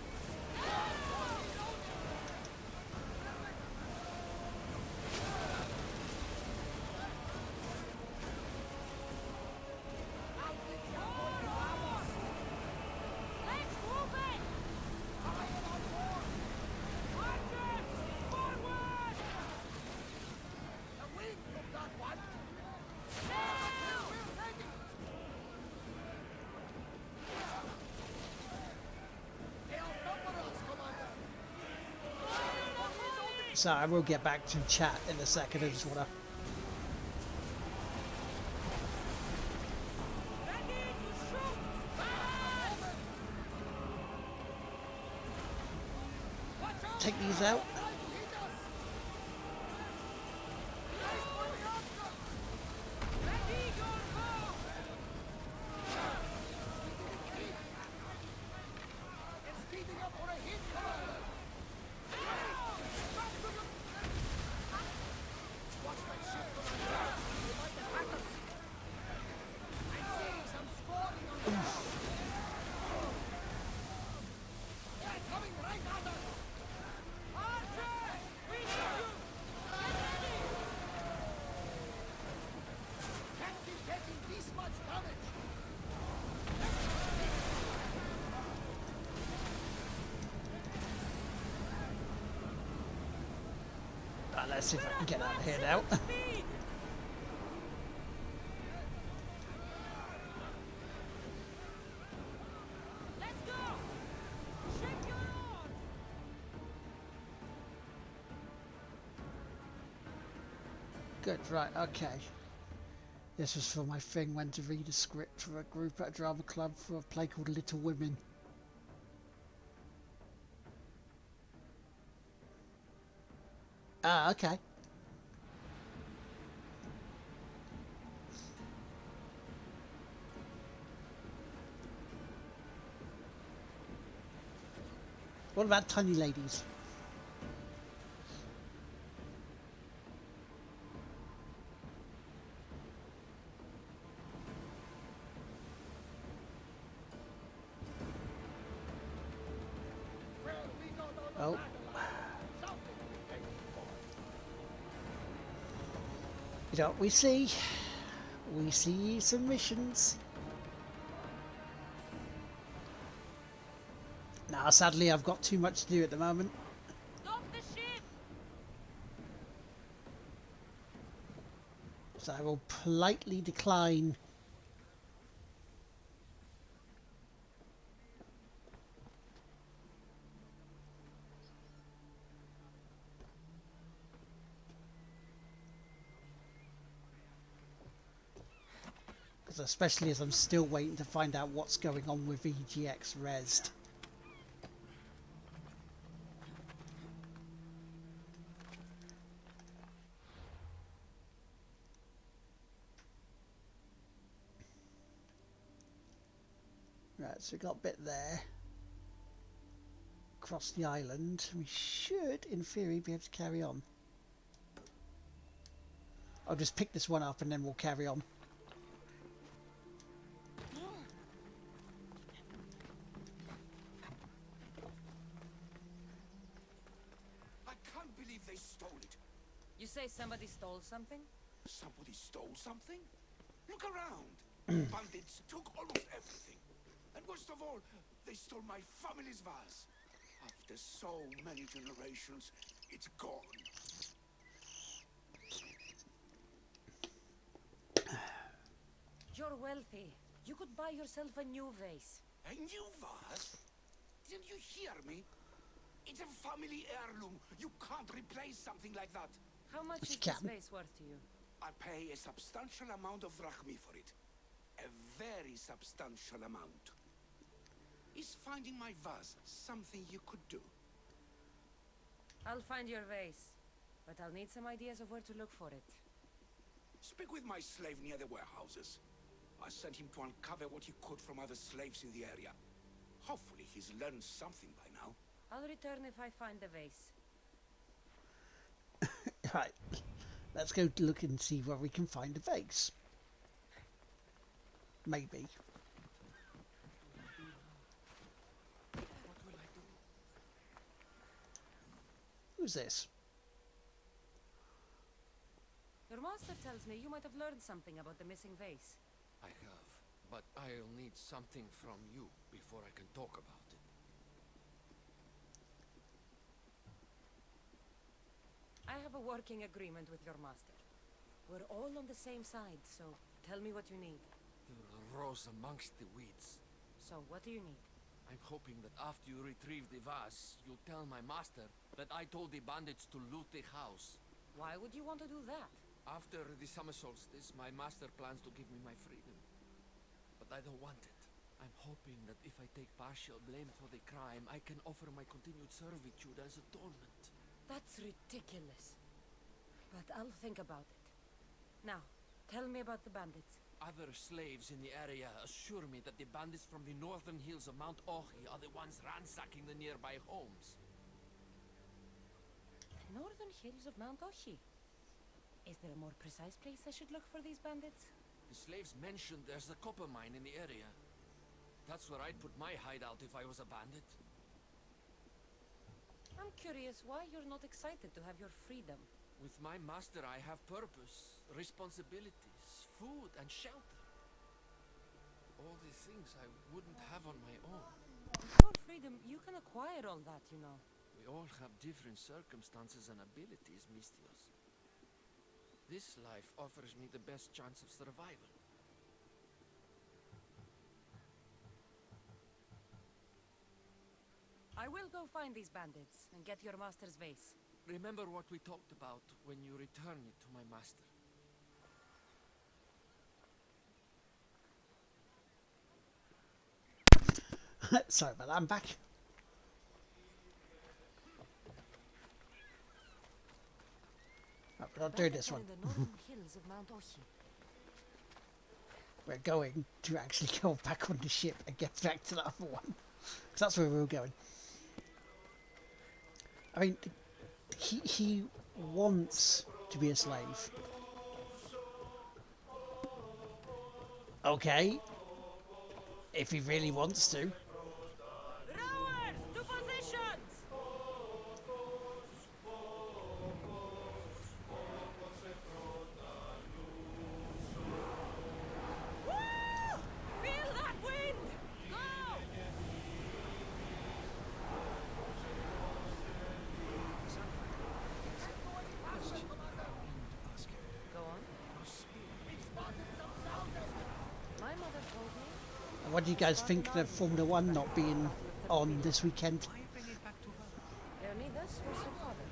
Speaker 2: Let's move it! Archers, forward!
Speaker 6: The wind from that one.
Speaker 2: Sail!
Speaker 6: They outnumber us, Commander.
Speaker 1: So I will get back to chat in a second. I just wanna.
Speaker 2: Ready to shoot!
Speaker 1: Take these out.
Speaker 2: Ready your bow!
Speaker 6: It's speeding up for a hit, Commander. Watch that ship, Commander. They might attack us. I'm seeing some scoring on the ground. They're coming right at us.
Speaker 2: Archers, we need you! Get ready!
Speaker 6: Can't keep taking this much damage.
Speaker 1: Right, let's see if I can get out of here now.
Speaker 2: Speed! Let's go! Shake your oars!
Speaker 1: Good, right, okay. This was for my thing when to read a script for a group at a drama club for a play called Little Women. Ah, okay. What about Tiny Ladies?
Speaker 6: Well, we got on the
Speaker 1: Oh.
Speaker 6: battle line. Something to be thankful for.
Speaker 1: You know what we see some missions. Now, sadly, I've got too much to do at the moment,
Speaker 2: Stop the ship!
Speaker 1: so I will politely decline. Because especially as I'm still waiting to find out what's going on with EGX Resd. Right, so we got a bit there. Across the island. We should, in theory, be able to carry on. I'll just pick this one up and then we'll carry on.
Speaker 5: I can't believe they stole it.
Speaker 2: You say somebody stole something?
Speaker 5: Somebody stole something? Look around. Bandits took almost everything. And worst of all, they stole my family's vase. After so many generations, it's gone.
Speaker 2: You're wealthy. You could buy yourself a new vase.
Speaker 5: A new vase? Didn't you hear me? It's a family heirloom. You can't replace something like that.
Speaker 2: How much
Speaker 1: But
Speaker 2: is
Speaker 1: you
Speaker 2: this
Speaker 1: can.
Speaker 2: vase worth to you?
Speaker 5: I pay a substantial amount of drachmi for it. A very substantial amount. Is finding my vase something you could do?
Speaker 2: I'll find your vase, but I'll need some ideas of where to look for it.
Speaker 5: Speak with my slave near the warehouses. I sent him to uncover what he could from other slaves in the area. Hopefully he's learned something by now.
Speaker 2: I'll return if I find the vase.
Speaker 1: Right, let's go look and see where we can find a vase. Maybe.
Speaker 5: What will I do?
Speaker 1: Who's this?
Speaker 2: Your master tells me you might have learned something about the missing vase.
Speaker 10: I have, but I'll need something from you before I can talk about it.
Speaker 2: I have a working agreement with your master. We're all on the same side, so tell me what you need.
Speaker 10: You're a rose amongst the weeds.
Speaker 2: So, what do you need?
Speaker 10: I'm hoping that after you retrieve the vase, you'll tell my master that I told the bandits to loot the house.
Speaker 2: Why would you want to do that?
Speaker 10: After the summer solstice, my master plans to give me my freedom. But I don't want it. I'm hoping that if I take partial blame for the crime, I can offer my continued servitude as atonement.
Speaker 2: That's ridiculous. But I'll think about it. Now, tell me about the bandits.
Speaker 10: Other slaves in the area assure me that the bandits from the northern hills of Mount Ohi are the ones ransacking the nearby homes.
Speaker 2: The northern hills of Mount Oshi. Is there a more precise place I should look for these bandits?
Speaker 10: The slaves mentioned there's a copper mine in the area. That's where I'd put my hideout if I was a bandit.
Speaker 2: I'm curious why you're not excited to have your freedom.
Speaker 10: With my master, I have purpose, responsibilities, food, and shelter. All the things I wouldn't have on my own.
Speaker 2: With your freedom, you can acquire all that, you know.
Speaker 10: We all have different circumstances and abilities, Mistios. This life offers me the best chance of survival.
Speaker 2: I will go find these bandits and get your master's vase.
Speaker 10: Remember what we talked about when you return it to my master.
Speaker 1: Sorry about that, I'm back. Right, we're not doing
Speaker 2: Bandits
Speaker 1: this
Speaker 2: are
Speaker 1: one.
Speaker 2: in the northern hills of Mount Oshi.
Speaker 1: We're going to actually go back on the ship and get back to the other one. Because that's where we were going. I mean, he wants to be a slave. Okay. If he really wants to.
Speaker 2: Rowers, to positions! Woo! Feel that wind! Go! Go on. My mother told me.
Speaker 1: What do you guys think of Formula One not being on this weekend?
Speaker 2: Leonidas was her father.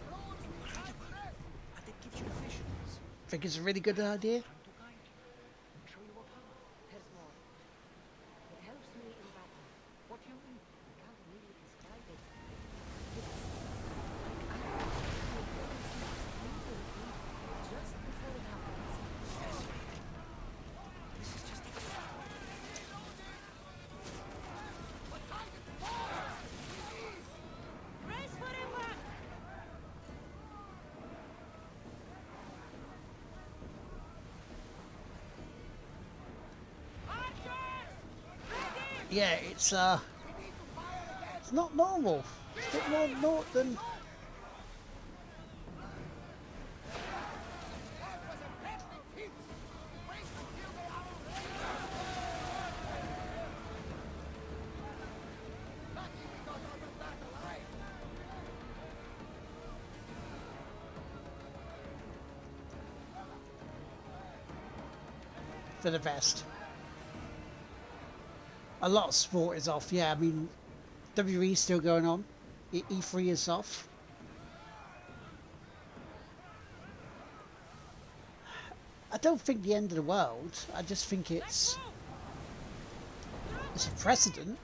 Speaker 1: Think it's a really good idea? Yeah, it's not normal. It's a bit more naught than. For the best. A lot of sport is off. Yeah, I mean, WWE is still going on. E3 is off. I don't think the end of the world. I just think it's a precedent.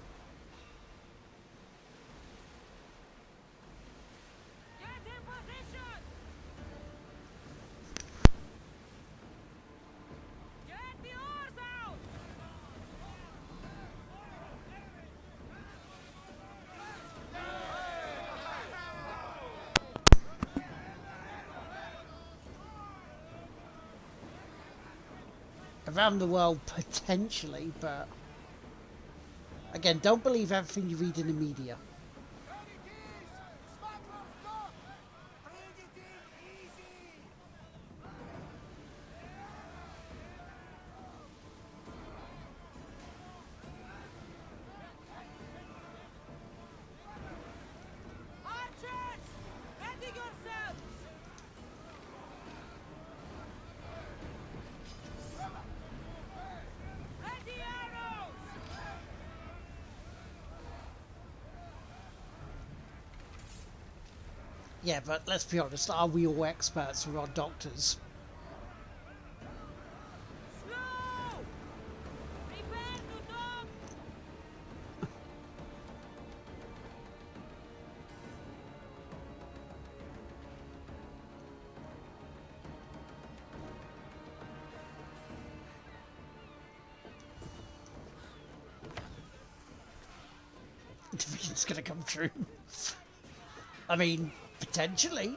Speaker 1: Around the world, potentially, but again, don't believe everything you read in the media. Yeah, but let's be honest, are we all experts or are doctors? It's gonna come true. I mean, potentially.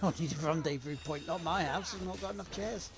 Speaker 1: I need a rendezvous point, not my house. I've not got enough chairs.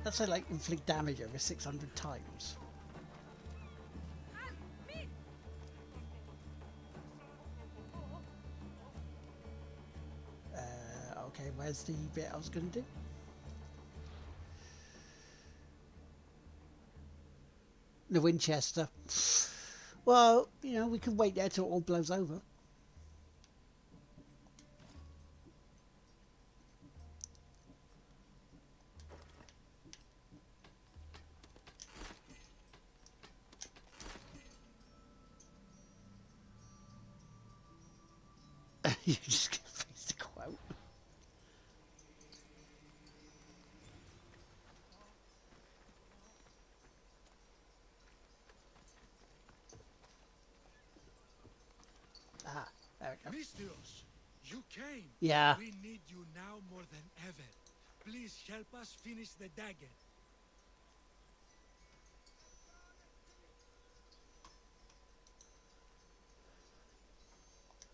Speaker 1: That's like inflict damage over 600 times. Okay, where's the bit I was going to do? The Winchester. Well, you know, we could wait there till it all blows over. You just gonna face the quote. Ah, there we go.
Speaker 7: Mystios, you came.
Speaker 1: Yeah.
Speaker 7: We need you now more than ever. Please help us finish the dagger.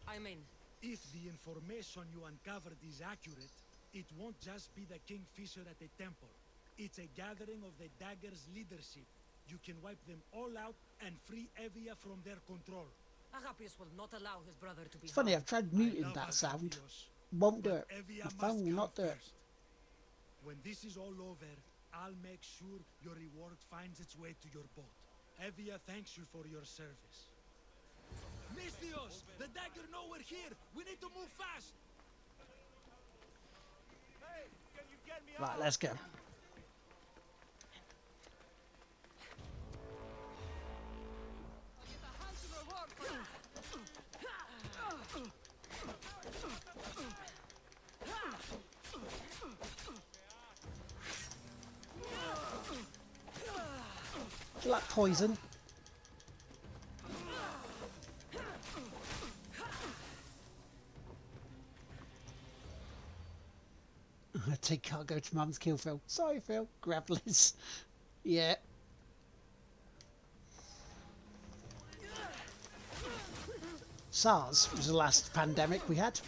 Speaker 2: I'm in.
Speaker 7: If the information you uncovered is accurate, it won't just be the Kingfisher at the temple. It's a gathering of the Dagger's leadership. You can wipe them all out and free Evia from their control.
Speaker 2: Agapius will not allow his brother to be
Speaker 1: It's funny,
Speaker 2: harmed.
Speaker 1: I've tried
Speaker 7: I
Speaker 1: muting
Speaker 7: love
Speaker 1: that sound.
Speaker 7: Agapios,
Speaker 1: Won't do
Speaker 7: but
Speaker 1: it.
Speaker 7: Evia
Speaker 1: The
Speaker 7: must
Speaker 1: phone will
Speaker 7: come
Speaker 1: not do it.
Speaker 7: first. When this is all over, I'll make sure your reward finds its way to your boat. Evia thanks you for your service. Misthios! The Dagger know we're here! We need to move fast!
Speaker 8: Hey, can you get me
Speaker 1: Right,
Speaker 8: out?
Speaker 1: let's go. Do you like poison? I think I'll go to Mum's kill Phil. Sorry, Phil. Grab Liz. Yeah. SARS was the last pandemic we had.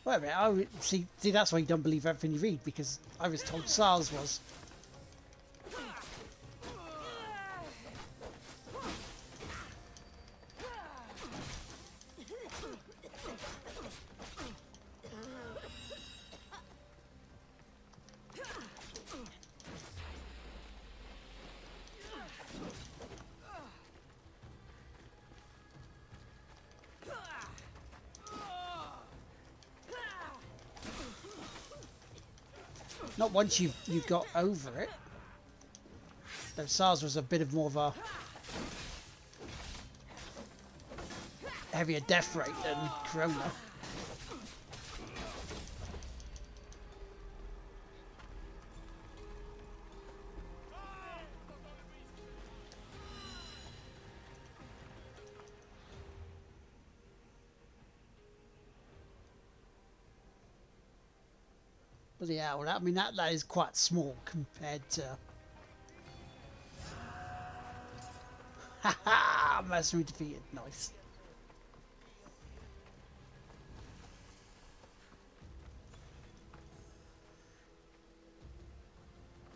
Speaker 1: Wait a minute, see, that's why you don't believe everything you read, because I was told SARS was. Not once you've got over it. Though SARS was a bit of more of a heavier death rate than Corona. But yeah, well, I mean that is quite small compared to. Haha! Mercenary defeated. Nice.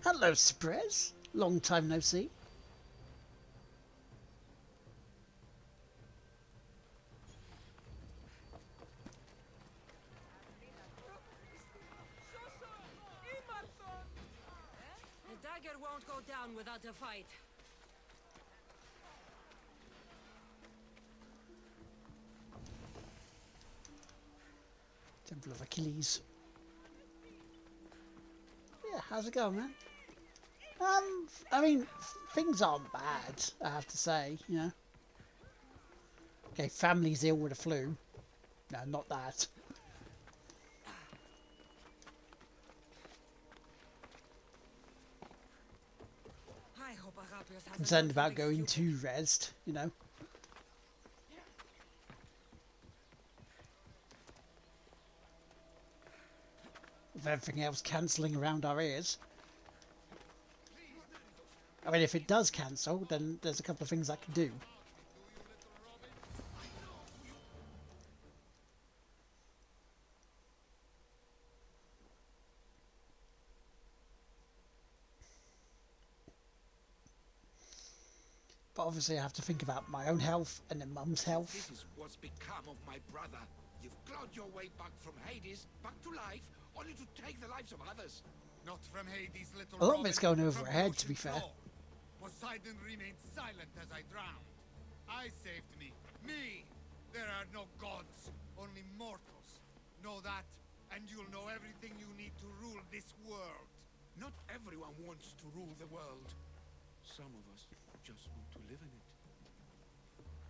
Speaker 1: Hello, Sprez. Long time no see.
Speaker 2: The dagger won't go down without a fight.
Speaker 1: Temple of Achilles. Yeah, how's it going, man? I mean, things aren't bad, I have to say, you know. Okay, family's ill with a flu. No, not that.
Speaker 2: I hope Agapios has
Speaker 1: Concerned about going too rezzed, you know. With everything else cancelling around our ears. I mean, if it does cancel, then there's a couple of things I can do. But obviously I have to think about my own health and then Mum's health.
Speaker 5: This is what's become of my brother. You've clawed your way back from Hades, back to life, only to take the lives of others.
Speaker 11: Not from Hades, little
Speaker 1: A lot of
Speaker 11: Robin,
Speaker 1: it's going over
Speaker 11: from
Speaker 1: her head,
Speaker 11: the
Speaker 1: to be
Speaker 11: ocean
Speaker 1: fair.
Speaker 11: floor. Poseidon remained silent as I drowned. I saved me. Me! There are no gods, only mortals. Know that, and you'll know everything you need to rule this world.
Speaker 5: Not everyone wants to rule the world. Some of us just want to live in it.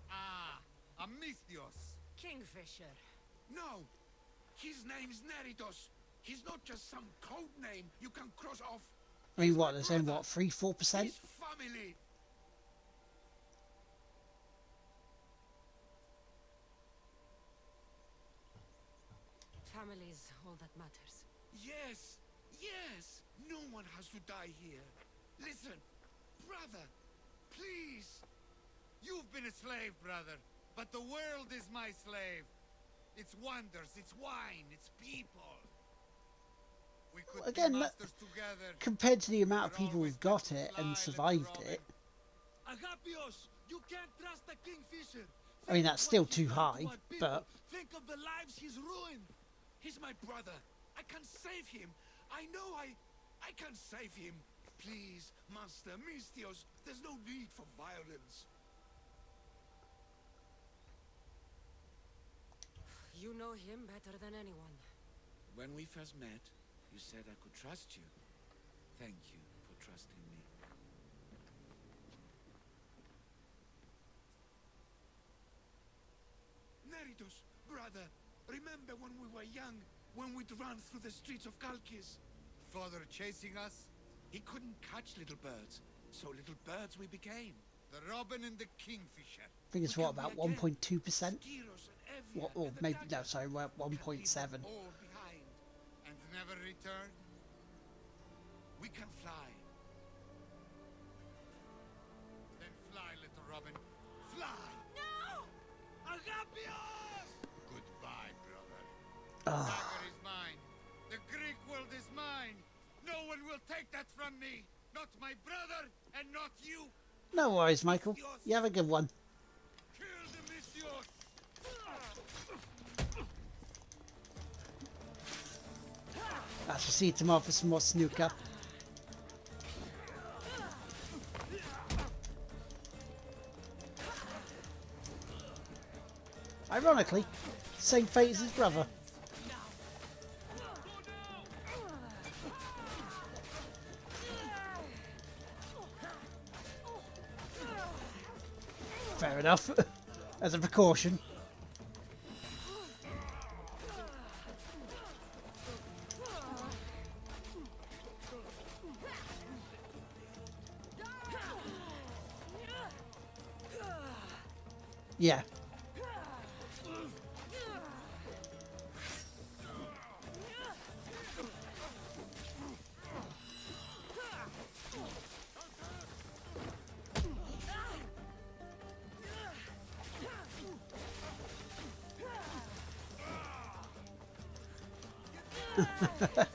Speaker 11: Ah, Amistios.
Speaker 2: Kingfisher.
Speaker 5: No! His name's Neritos. He's not just some code name you can cross off.
Speaker 1: I mean, what, they're saying, what, 3-4%?
Speaker 5: His family.
Speaker 2: Family is all that matters.
Speaker 5: Yes, yes. No one has to die here. Listen, brother, please.
Speaker 11: You've been a slave, brother, but the world is my slave. Its wonders, its wine, its people. We could
Speaker 1: Again,
Speaker 11: be masters together.
Speaker 1: compared to the amount of
Speaker 11: We're
Speaker 1: people who've
Speaker 11: always
Speaker 1: got it
Speaker 11: fly,
Speaker 1: and
Speaker 11: little
Speaker 1: survived
Speaker 11: Robin.
Speaker 1: it,
Speaker 7: Agapios, you can't trust the Kingfisher.
Speaker 1: I mean,
Speaker 7: Think
Speaker 1: that's
Speaker 7: of
Speaker 1: still
Speaker 7: what he's
Speaker 1: too
Speaker 7: done to
Speaker 1: high,
Speaker 7: our people.
Speaker 1: but
Speaker 7: Think of the lives he's ruined.
Speaker 5: He's my brother. I can save him. I know I can save him. Please, Master Mistios, there's no need for violence.
Speaker 2: You know him better than anyone.
Speaker 5: When we first met, you said I could trust you. Thank you for trusting me. Neritos, brother, remember when we were young, when we'd run through the streets of Kalkis?
Speaker 11: Father chasing us?
Speaker 5: He couldn't catch little birds, so little birds we became.
Speaker 11: The robin and the kingfisher.
Speaker 1: I think it's
Speaker 5: We
Speaker 1: what,
Speaker 5: can
Speaker 1: about
Speaker 5: be again.
Speaker 1: 1.2%?
Speaker 5: Skiros and Evia
Speaker 1: What, or
Speaker 5: and the
Speaker 1: maybe,
Speaker 5: dagger.
Speaker 1: no, sorry,
Speaker 5: We can leave
Speaker 1: 1.7.
Speaker 5: them all behind.
Speaker 11: And never return?
Speaker 5: We can fly.
Speaker 11: Then fly, little robin.
Speaker 5: Fly!
Speaker 7: Agapios!
Speaker 11: Goodbye, brother.
Speaker 1: Ah,
Speaker 11: Dagger is mine. The Greek world is mine. No one will take that from me. Not my brother and not you.
Speaker 1: no worries, Michael. You have a good one.
Speaker 11: Kill the Misthios.
Speaker 1: I shall see you tomorrow for some more snooker. Ironically, same fate as his brother. Fair enough. As a precaution. Yeah.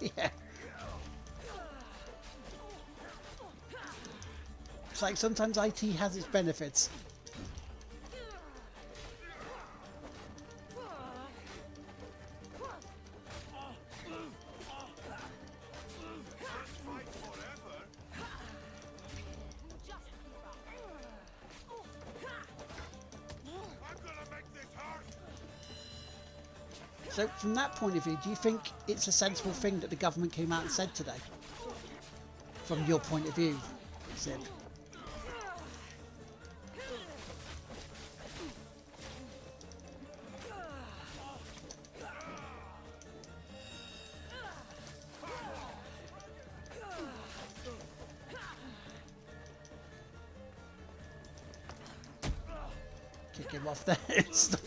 Speaker 1: Yeah. It's like sometimes IT has its benefits. So from that point of view, do you think it's a sensible thing that the government came out and said today? From your point of view, Sid? Kick him off there. Stop.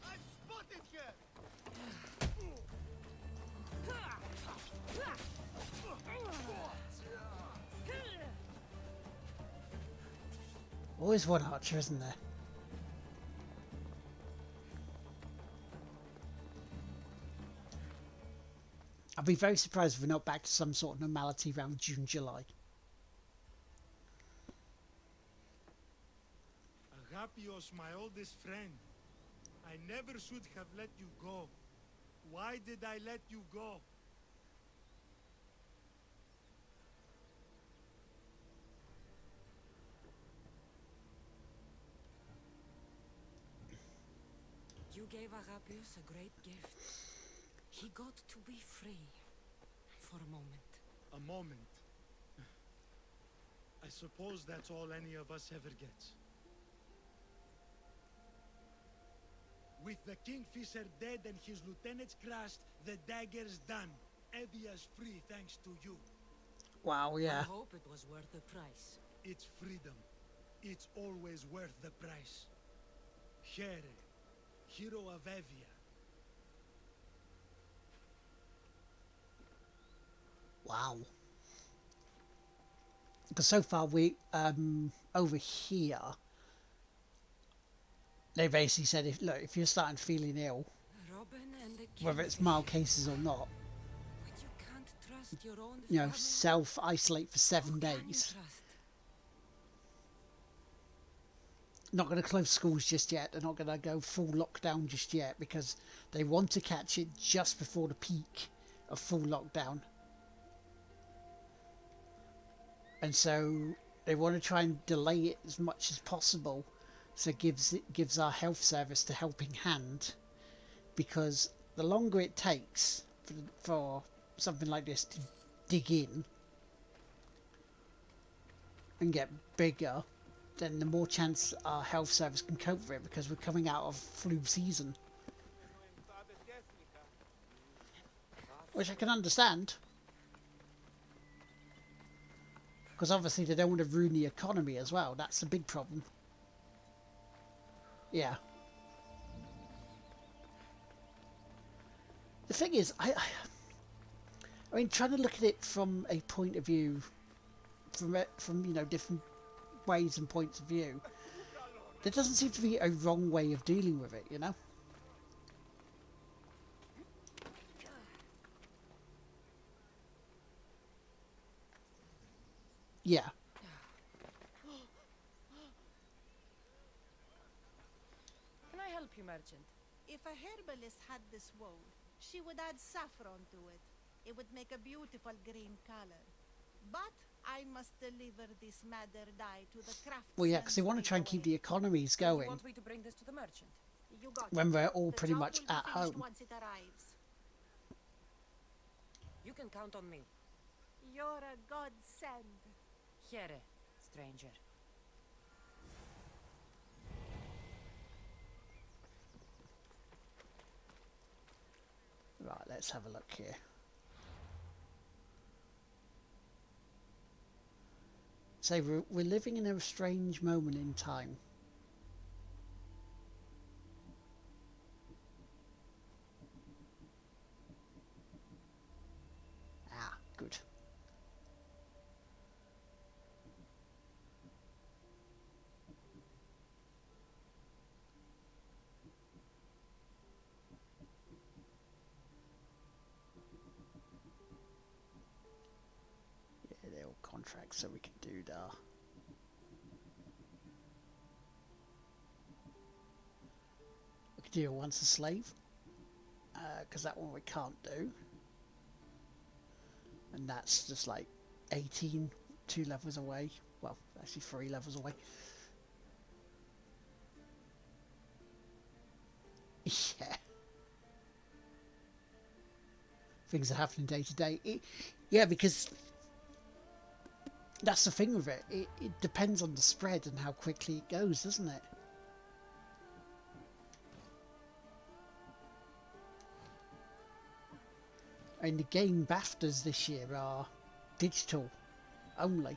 Speaker 6: I've spotted her!
Speaker 1: Always one archer, isn't there? I'd be very surprised if we're not back to some sort of normality around June, July.
Speaker 7: Agapios, my oldest friend. I never should have let you go. Why did I let you go?
Speaker 2: gave Arapius a great gift. He got to be free. For a moment.
Speaker 7: A moment. I suppose that's all any of us ever gets. With the Kingfisher dead and his lieutenants crushed, the dagger's done. Evia's free thanks to you.
Speaker 1: Wow, yeah.
Speaker 2: I hope it was worth the price.
Speaker 7: It's freedom. It's always worth the price. Here, hero of Evia.
Speaker 1: Wow. Because so far we over here they basically said if you're starting feeling ill,
Speaker 2: Robin and the
Speaker 1: whether it's mild cases or not,
Speaker 2: but you can't trust your own
Speaker 1: you know,
Speaker 2: family.
Speaker 1: self-isolate for 7
Speaker 2: Who can you
Speaker 1: days.
Speaker 2: trust?
Speaker 1: Not going to close schools just yet. They're not going to go full lockdown just yet because they want to catch it just before the peak of full lockdown. And so they want to try and delay it as much as possible, so it gives our health service the helping hand, because the longer it takes for something like this to dig in and get bigger, then the more chance our health service can cope with it, because we're coming out of flu season, which I can understand. Because obviously they don't want to ruin the economy as well. That's the big problem. Yeah. The thing is, I mean, trying to look at it from a point of view, from you know, different ways and points of view, there doesn't seem to be a wrong way of dealing with it, you know? Yeah.
Speaker 2: Can I help you, merchant?
Speaker 12: If a herbalist had this wool, she would add saffron to it. It would make a beautiful green color. But I must deliver this madder dye to the craftsmen.
Speaker 1: Well, yeah, because they want to try and keep the economies
Speaker 2: You
Speaker 1: going
Speaker 2: want me to bring this to the merchant?
Speaker 12: You got
Speaker 1: when
Speaker 12: it.
Speaker 1: we're all
Speaker 12: The
Speaker 1: pretty
Speaker 12: job
Speaker 1: much
Speaker 12: will be
Speaker 1: at
Speaker 12: finished
Speaker 1: home.
Speaker 12: once it arrives.
Speaker 2: You can count on me.
Speaker 12: You're a godsend.
Speaker 2: Here, stranger.
Speaker 1: Right, let's have a look here. Say we're living in a strange moment in time. Ah, good. Yeah, they're all contracts, so we can do that. We can do once a slave, because that one we can't do. And that's just like 18, 2 levels away. Well, actually 3 levels away. Yeah. Things are happening day to day. Yeah, because that's the thing with it. It depends on the spread and how quickly it goes, doesn't it? I mean, the game BAFTAs this year are digital only.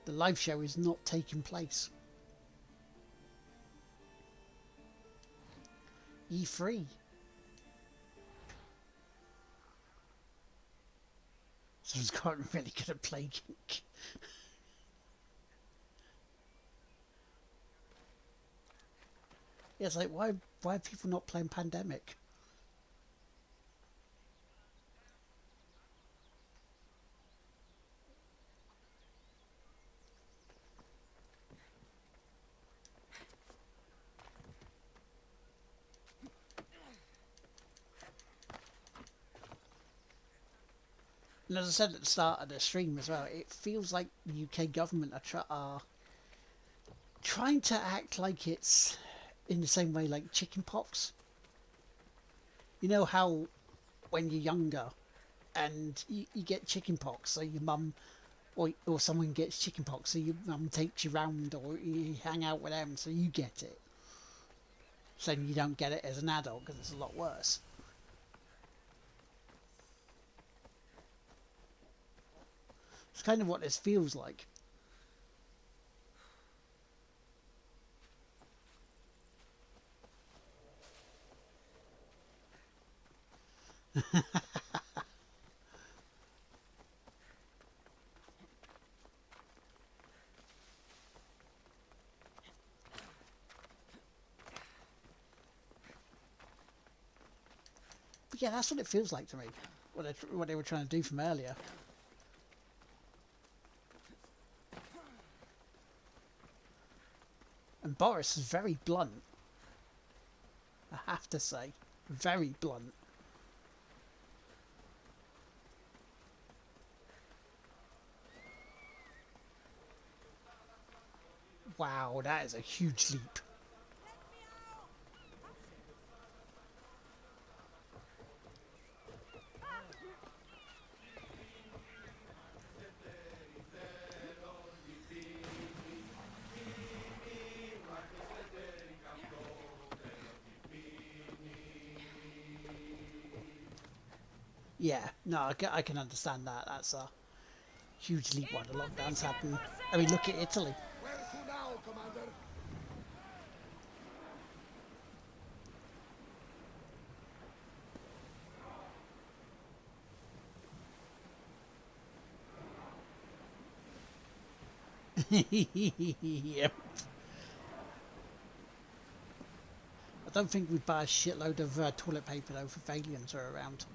Speaker 1: The live show is not taking place. E3. Someone's gotten really good at Plague Inc. Yeah, it's like, why are people not playing Pandemic? And as I said at the start of the stream as well, it feels like the UK government are trying to act like it's in the same way like chicken pox. You know how when you're younger and you get chicken pox, so your mum or someone gets chicken pox, so your mum takes you round or you hang out with them, so you get it. So you don't get it as an adult because it's a lot worse. It's kind of what this feels like. But yeah, that's what it feels like to me. What they were trying to do from earlier. And Boris is very blunt. I have to say. Very blunt. Wow, that is a huge leap. Yeah, no, I can understand that. That's a huge leap while the lockdowns happen. I mean, look at Italy.
Speaker 5: Where to now, Commander?
Speaker 1: Yep. I don't think we'd buy a shitload of toilet paper though if aliens are around.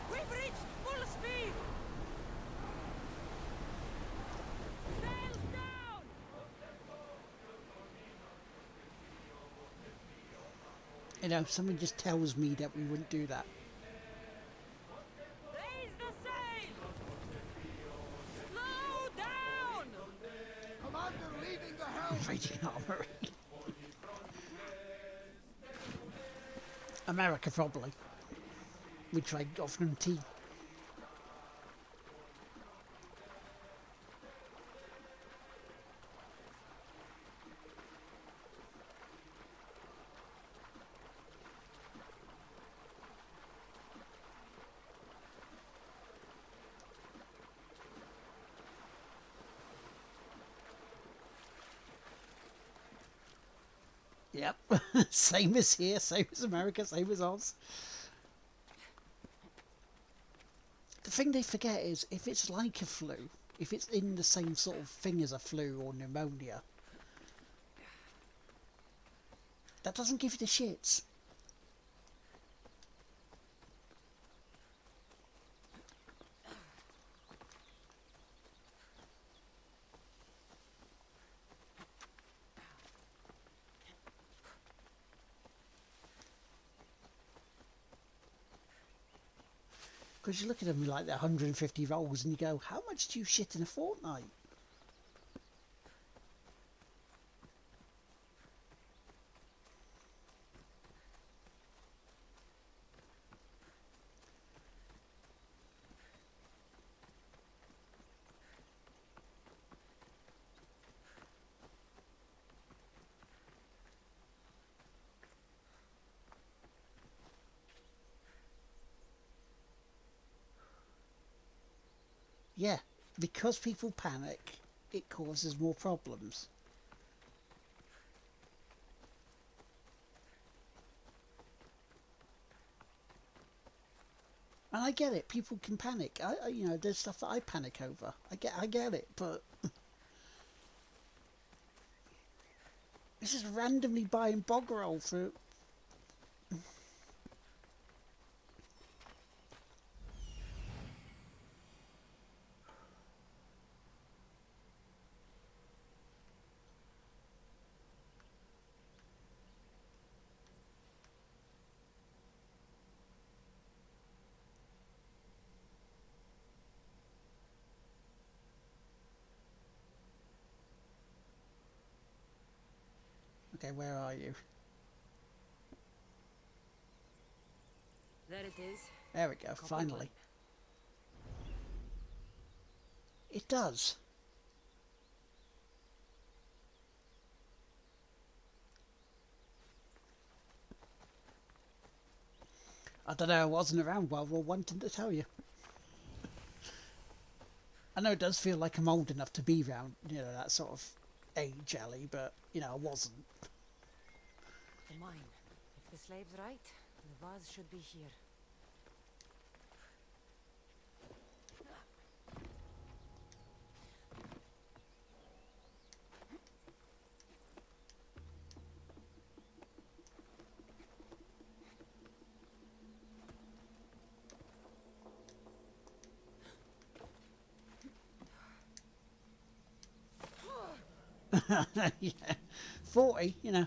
Speaker 2: We've reached full speed! Sails down!
Speaker 1: You know, someone just tells me that we wouldn't do that.
Speaker 2: Raise the sail! Slow down!
Speaker 5: Commander leading the helm!
Speaker 1: Fighting armory. America probably. We tried offering them tea. Yep. Same as here, same as America, same as Oz. The thing they forget is if it's like a flu, if it's in the same sort of thing as a flu or pneumonia, that doesn't give you the shits. Because you look at them like they're 150 rolls and you go, how much do you shit in a fortnight? Yeah, because people panic, it causes more problems. And I get it, people can panic. You know, there's stuff that I panic over. I get it, but this is randomly buying bog roll for. Okay, where are you?
Speaker 2: There it is.
Speaker 1: There we go,
Speaker 2: Copy
Speaker 1: finally.
Speaker 2: one.
Speaker 1: It does. I don't know, I wasn't around World War One to tell you. I know it does feel like I'm old enough to be around, you know, that sort of age, Ellie, but, you know, I wasn't.
Speaker 2: The mine. If the slave's right, the vase should be here.
Speaker 1: Yeah, 40, you know.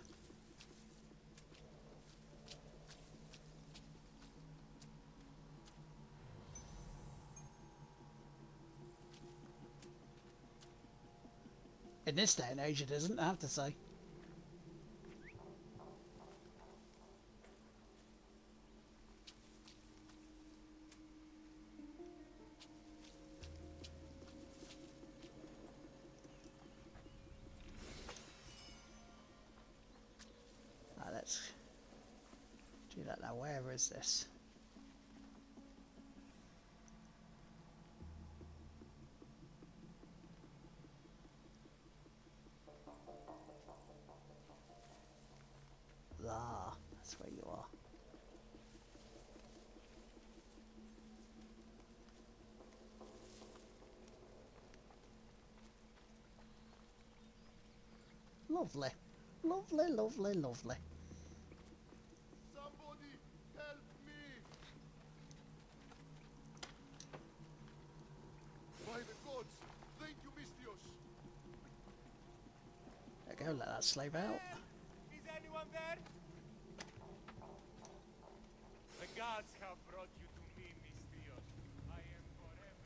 Speaker 1: In this day and age it isn't, I have to say. Let's do that now. Where is this? Ah, that's where you are. Lovely. Lovely, lovely, lovely.
Speaker 5: Somebody help me! By the gods, thank you, Mistios.
Speaker 1: There we go, let that slave out.
Speaker 8: Is anyone there? The gods have brought you to me, Mistrios. I am forever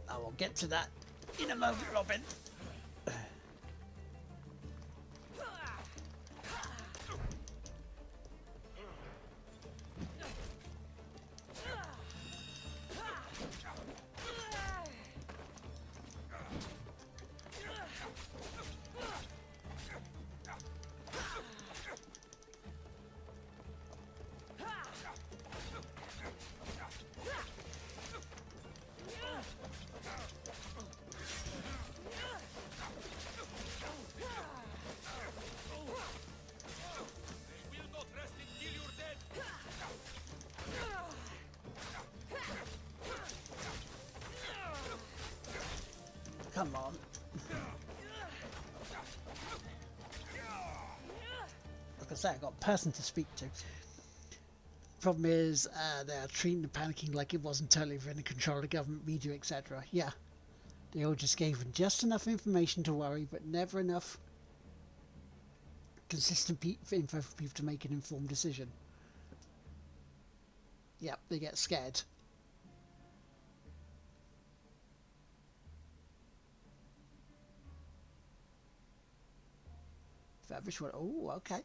Speaker 1: I will get to that in a moment, Robin. Come on. Like I say, I got a person to speak to. Problem is, they are treating the panicking like it wasn't totally within the control of the government, media, etc. Yeah, they all just gave them just enough information to worry, but never enough consistent info for people to make an informed decision. Yep, they get scared. Fabrish one. Oh, okay.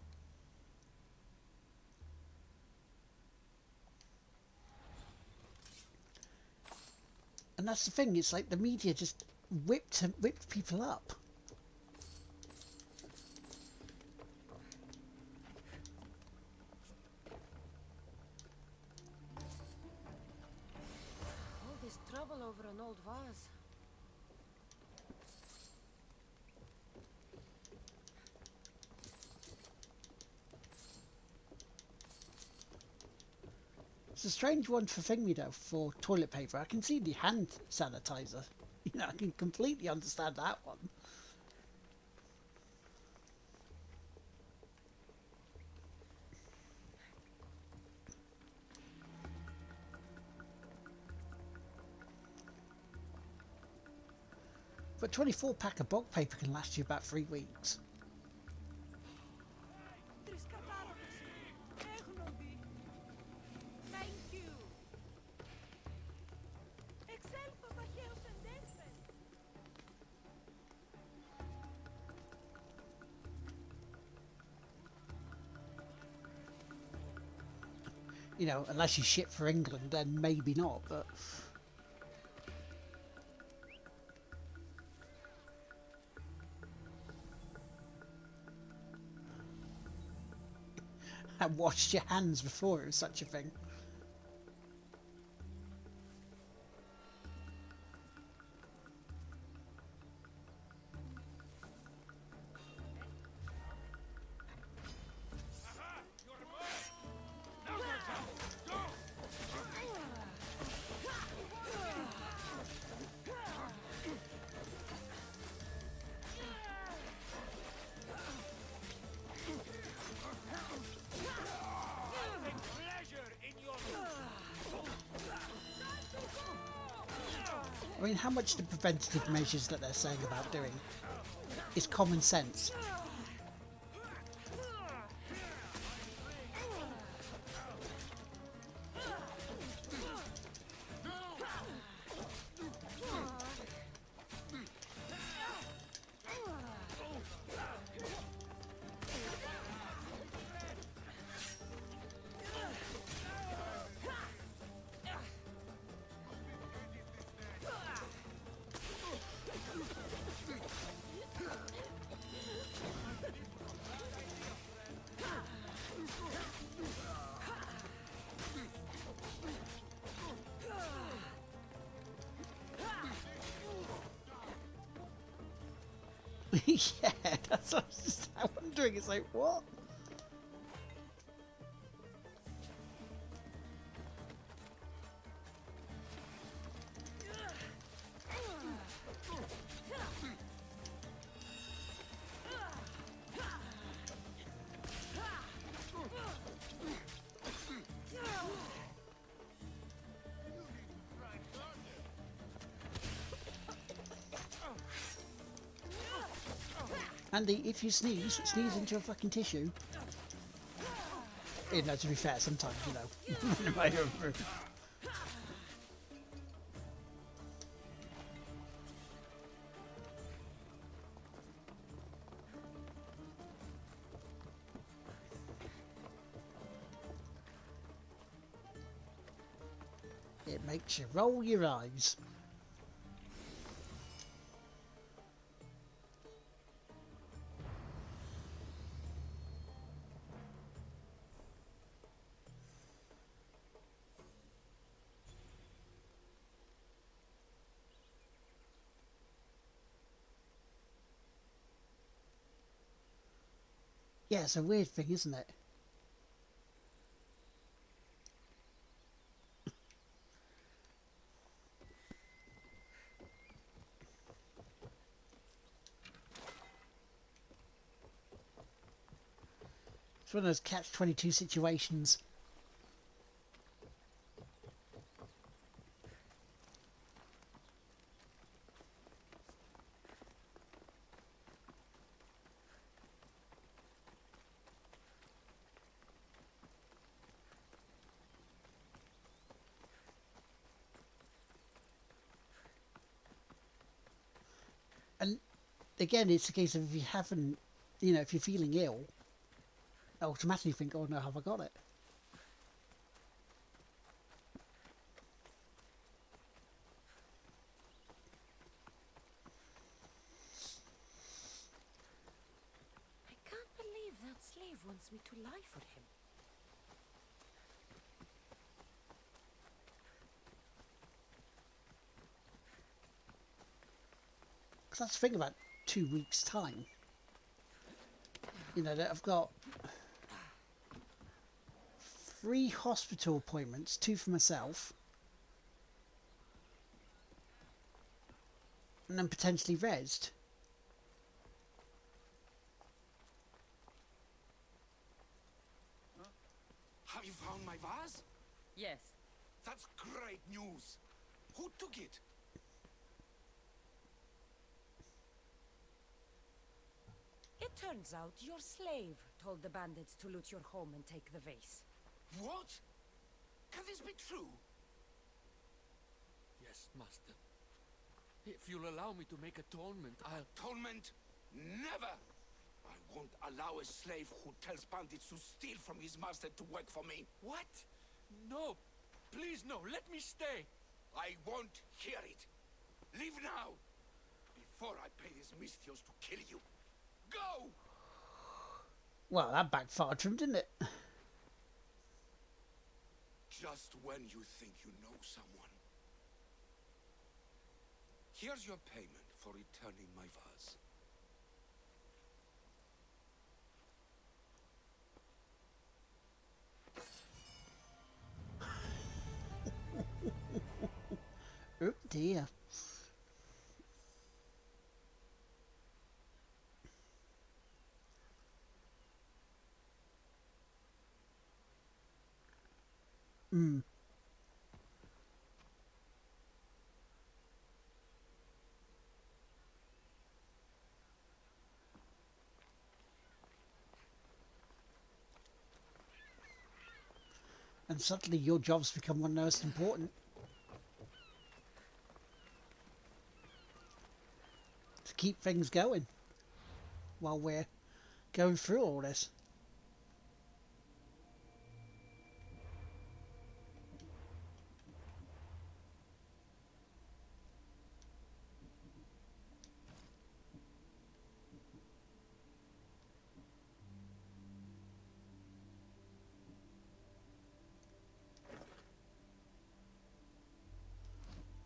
Speaker 1: And that's the thing, it's like the media just whipped people up.
Speaker 2: All this trouble over an old vase.
Speaker 1: It's a strange one for Thingy though, for toilet paper. I can see the hand sanitizer. You know, I can completely understand that one. But 24 pack of bulk paper can last you about 3 weeks.
Speaker 12: Thank you.
Speaker 1: You know, unless you ship for England, then maybe not, but... And washed your hands before it was such a thing. I mean, how much the preventative measures that they're saying about doing is common sense? Yeah, that's what I was just wondering. It's like, what? Andy, if you sneeze, sneeze into a fucking tissue. You know, to be fair, sometimes, you know, in my own room. It makes you roll your eyes. Yeah, it's a weird thing, isn't it? It's one of those catch-22 situations. And again, it's a case of if you haven't, you know, if you're feeling ill, automatically think, oh no, have I got it?
Speaker 2: I can't believe that slave wants me to lie for him.
Speaker 1: Because that's the thing about 2 weeks' time. You know, that I've got 3 hospital appointments, 2 for myself, and then potentially rezzed.
Speaker 5: Have you found my vase?
Speaker 2: Yes.
Speaker 5: That's great news. Who took it?
Speaker 2: Turns out your slave told the bandits to loot your home and take the vase.
Speaker 5: What? Can this be true?
Speaker 10: Yes, master. If you'll allow me to make atonement, I'll...
Speaker 5: Atonement? Never! I won't allow a slave who tells bandits to steal from his master to work for me.
Speaker 10: What? No! Please, no! Let me stay!
Speaker 5: I won't hear it. Leave now! Before I pay these Misthios to kill you. Go!
Speaker 1: Well, that backfired for him, didn't it?
Speaker 5: Just when you think you know someone. Here's your payment for returning my vase.
Speaker 1: Oh dear. Mm. And suddenly your job's become one of the most important. To keep things going while we're going through all this.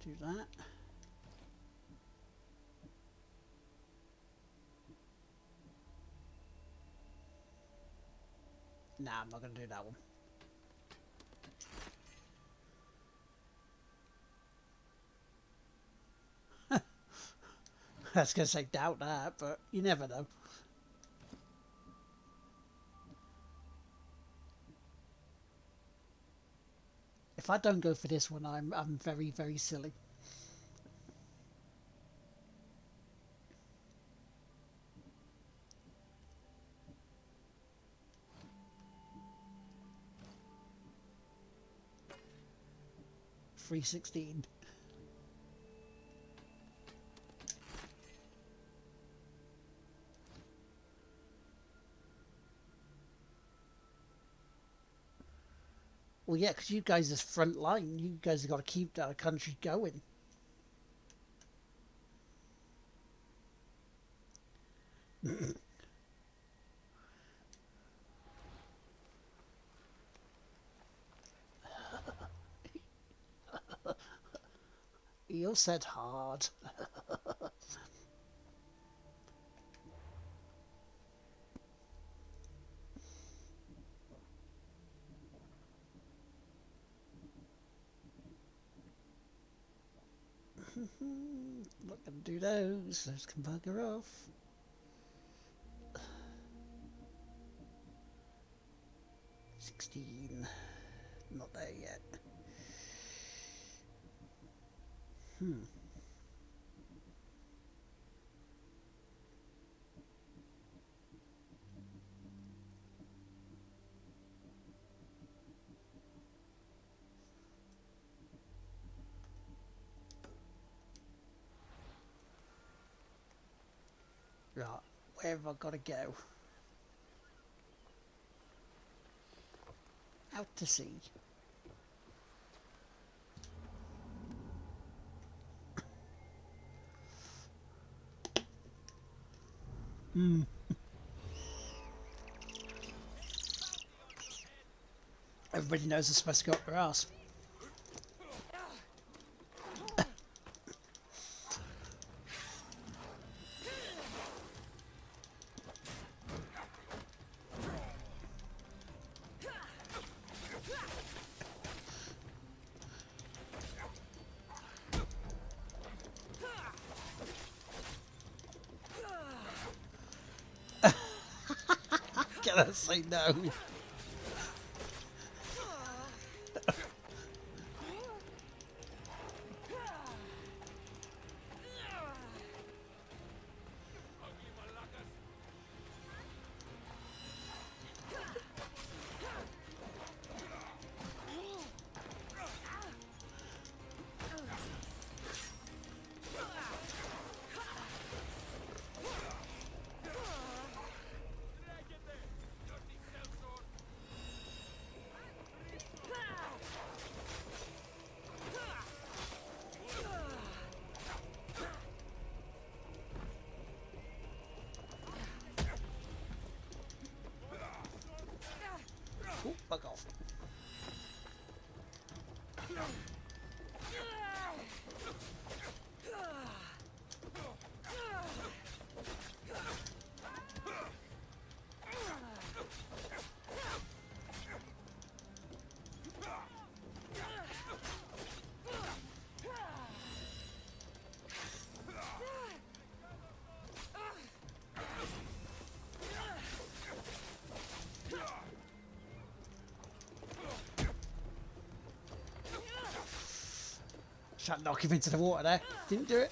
Speaker 1: Do that. Nah, I'm not going to do that one. I was going to say doubt that, but you never know. If I don't go for this one, I'm very, very silly. $3.16. Well, yeah, because you guys are front line. You guys have got to keep the country going. You said hard. Not going to do those. Those can bugger off. $16. Not there yet. Right, where have I got to go? Out to sea. Everybody knows they're supposed to go up their arse. Can I say no? Tried to knock him into the water there. Didn't do it.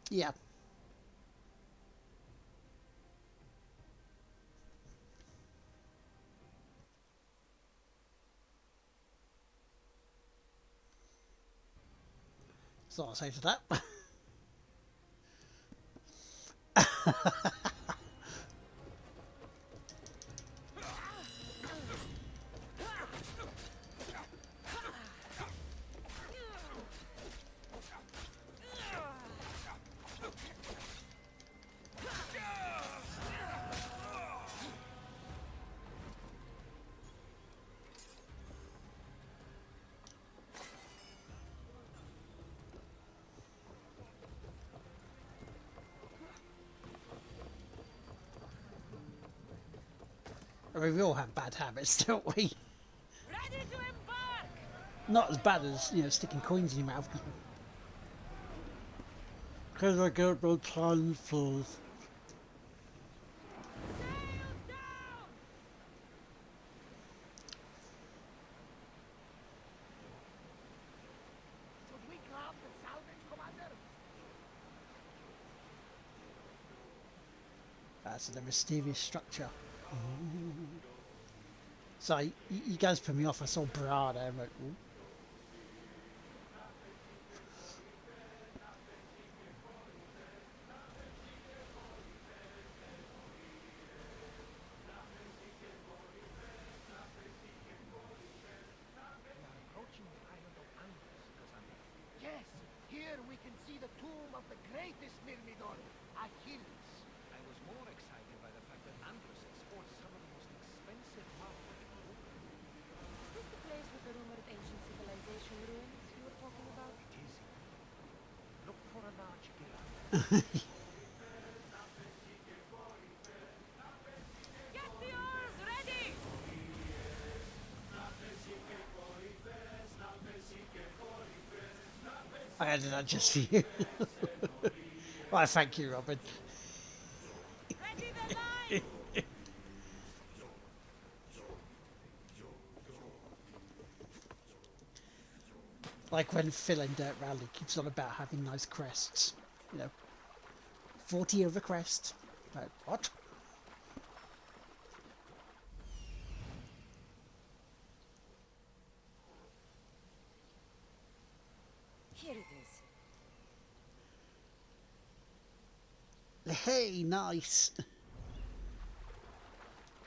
Speaker 1: Yeah. It's not safe for that. I mean, we all have bad habits, don't we?
Speaker 2: Ready to embark!
Speaker 1: Not as bad as, you know, sticking coins in your mouth. Because I get no transfers.
Speaker 2: Sails down!
Speaker 6: Should we grab the salvage, Commander?
Speaker 1: That's the mysterious structure. Sorry, you guys put me off. I saw bra there. I'm like, ooh.
Speaker 6: Yes, here we can see the tomb of the greatest Myrmidon, Achilles.
Speaker 9: I was more excited by the fact that Andros exports some of the most expensive marble in the world.
Speaker 2: Is this the place with the rumored ancient civilization ruins you were talking about?
Speaker 9: It is. Look for a large giraffe.
Speaker 2: Get the oars ready!
Speaker 1: I added that just for you. Well, thank you, Robin.
Speaker 2: Ready the line!
Speaker 1: Like when Phil in Dirt Rally keeps on about having nice crests. You know, 40 over crest. Like, what?
Speaker 2: Here it is.
Speaker 1: Hey, nice.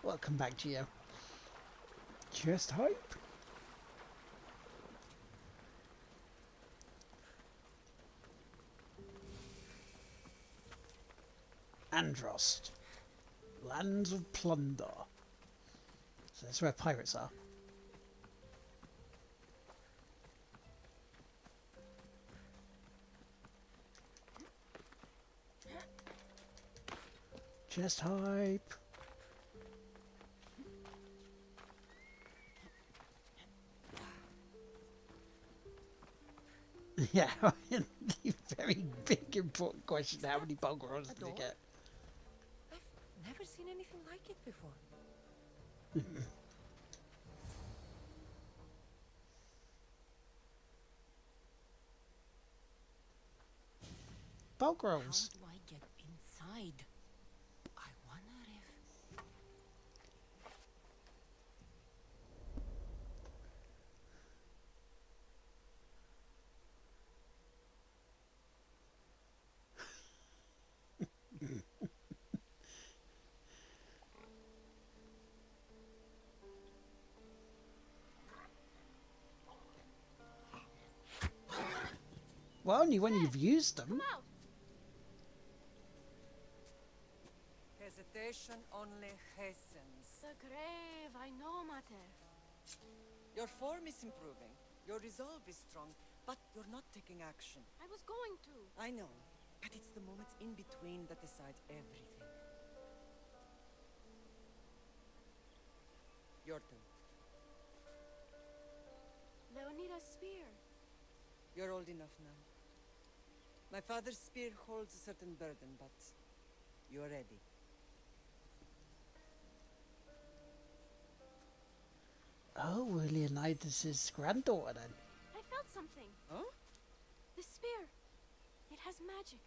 Speaker 1: Welcome back, Geo. Just hype. Androst. Lands of Plunder. So that's where pirates are. Just hype. Yeah, the very big important question, how many Bulgarians did you get?
Speaker 2: I've never seen anything like it before.
Speaker 1: Bulgarians.
Speaker 2: How do I get inside? I wonder if...
Speaker 1: Well, only when you've used them.
Speaker 4: Come out.
Speaker 2: Hesitation only hastens.
Speaker 4: The grave, I know, Mater.
Speaker 2: Your form is improving. Your resolve is strong, but you're not taking action.
Speaker 4: I was going to.
Speaker 2: I know, but it's the moments in between that decide everything. Your turn.
Speaker 4: Leonida's spear.
Speaker 2: You're old enough now. My father's spear holds a certain burden, but you're ready.
Speaker 1: Oh, Leonidas' granddaughter then.
Speaker 4: I felt something.
Speaker 2: Huh?
Speaker 4: The spear. It has magic.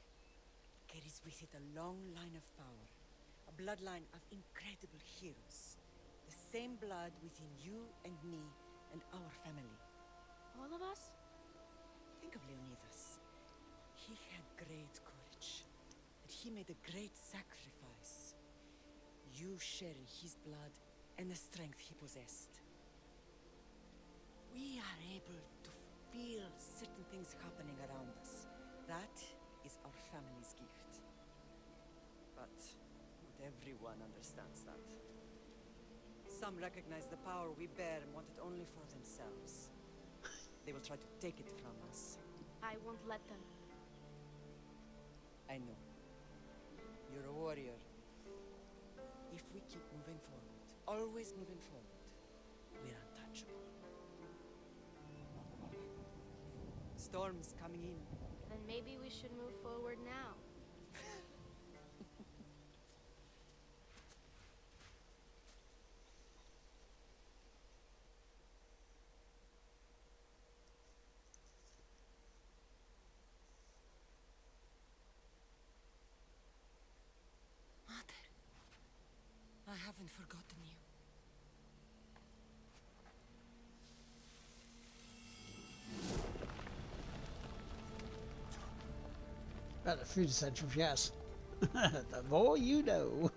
Speaker 2: Carries with it a long line of power. A bloodline of incredible heroes. The same blood within you and me and our family.
Speaker 4: All of us?
Speaker 2: Think of Leonidas. He had great courage. And he made a great sacrifice. You share in his blood and the strength he possessed. We are able to feel certain things happening around us. That is our family's gift. But not everyone understands that. Some recognize the power we bear and want it only for themselves. They will try to take it from us.
Speaker 4: I won't let them.
Speaker 2: I know. You're a warrior. If we keep moving forward, always moving forward, we're untouchable. Storm's coming in.
Speaker 4: Then maybe we should move forward now.
Speaker 2: Mother, I haven't forgotten you.
Speaker 1: About the food essentials, yes. The more you know.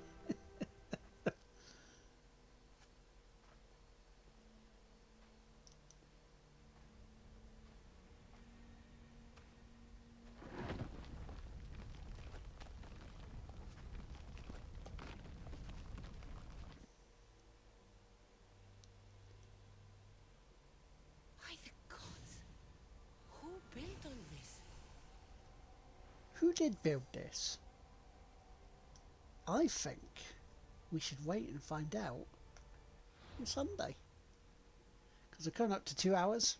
Speaker 2: By the gods, who built all this?
Speaker 1: Who did build this? I think we should wait and find out on Sunday. Because we're coming up to 2 hours.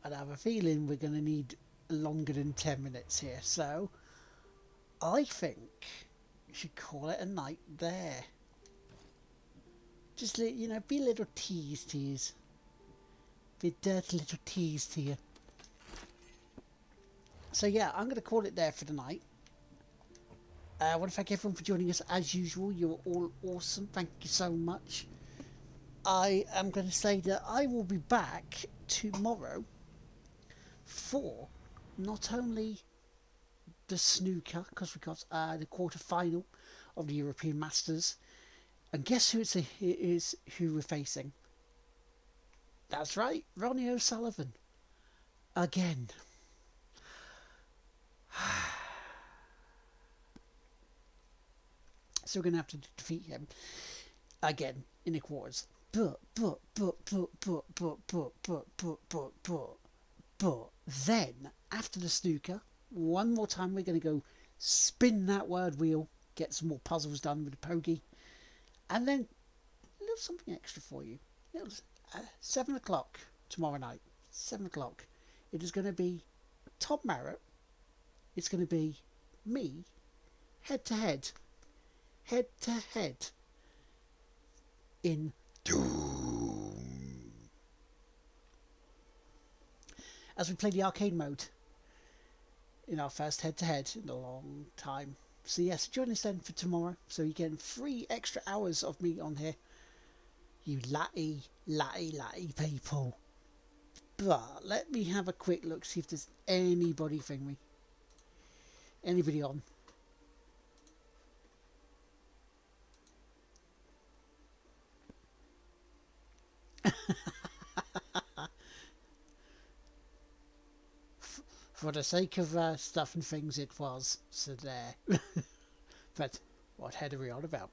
Speaker 1: And I have a feeling we're going to need longer than 10 minutes here. So, I think we should call it a night there. Just, you know, be a little tease to you. Be a dirty little tease to you. So yeah, I'm going to call it there for the night. I want to thank everyone for joining us as usual. You're all awesome. Thank you so much. I am going to say that I will be back tomorrow for not only the snooker, because we got the quarter-final of the European Masters. And guess who it is who we're facing? That's right, Ronnie O'Sullivan. Again. So we're going to have to defeat him again in the quarters. But then, after the snooker, one more time we're going to go spin that word wheel, get some more puzzles done with the pokey, and then a little something extra for you. 7 o'clock tomorrow night. 7 o'clock. It is going to be Tom Merritt. It's going to be me, head to head in Doom. As we play the arcade mode in our first head-to-head in a long time. So yes, join us then for tomorrow. So you're getting 3 extra hours of me on here. You latty people. But let me have a quick look, see if there's anybody thing me. Anybody on? For the sake of stuff and things, it was. So there. But what head are we on about?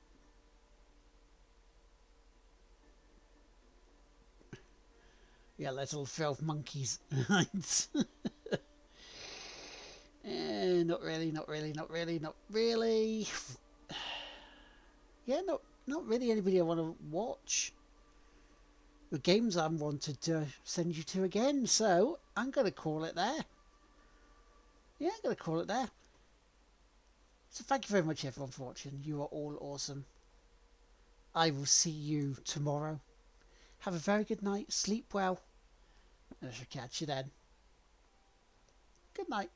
Speaker 1: Yeah, little filth monkeys. Not really, not really, not really, not really. Yeah, not really anybody I want to watch. The games I wanted to send you to again, so I'm going to call it there. Yeah, I'm going to call it there. So thank you very much everyone for watching. You are all awesome. I will see you tomorrow. Have a very good night, sleep well, and I shall catch you then. Good night.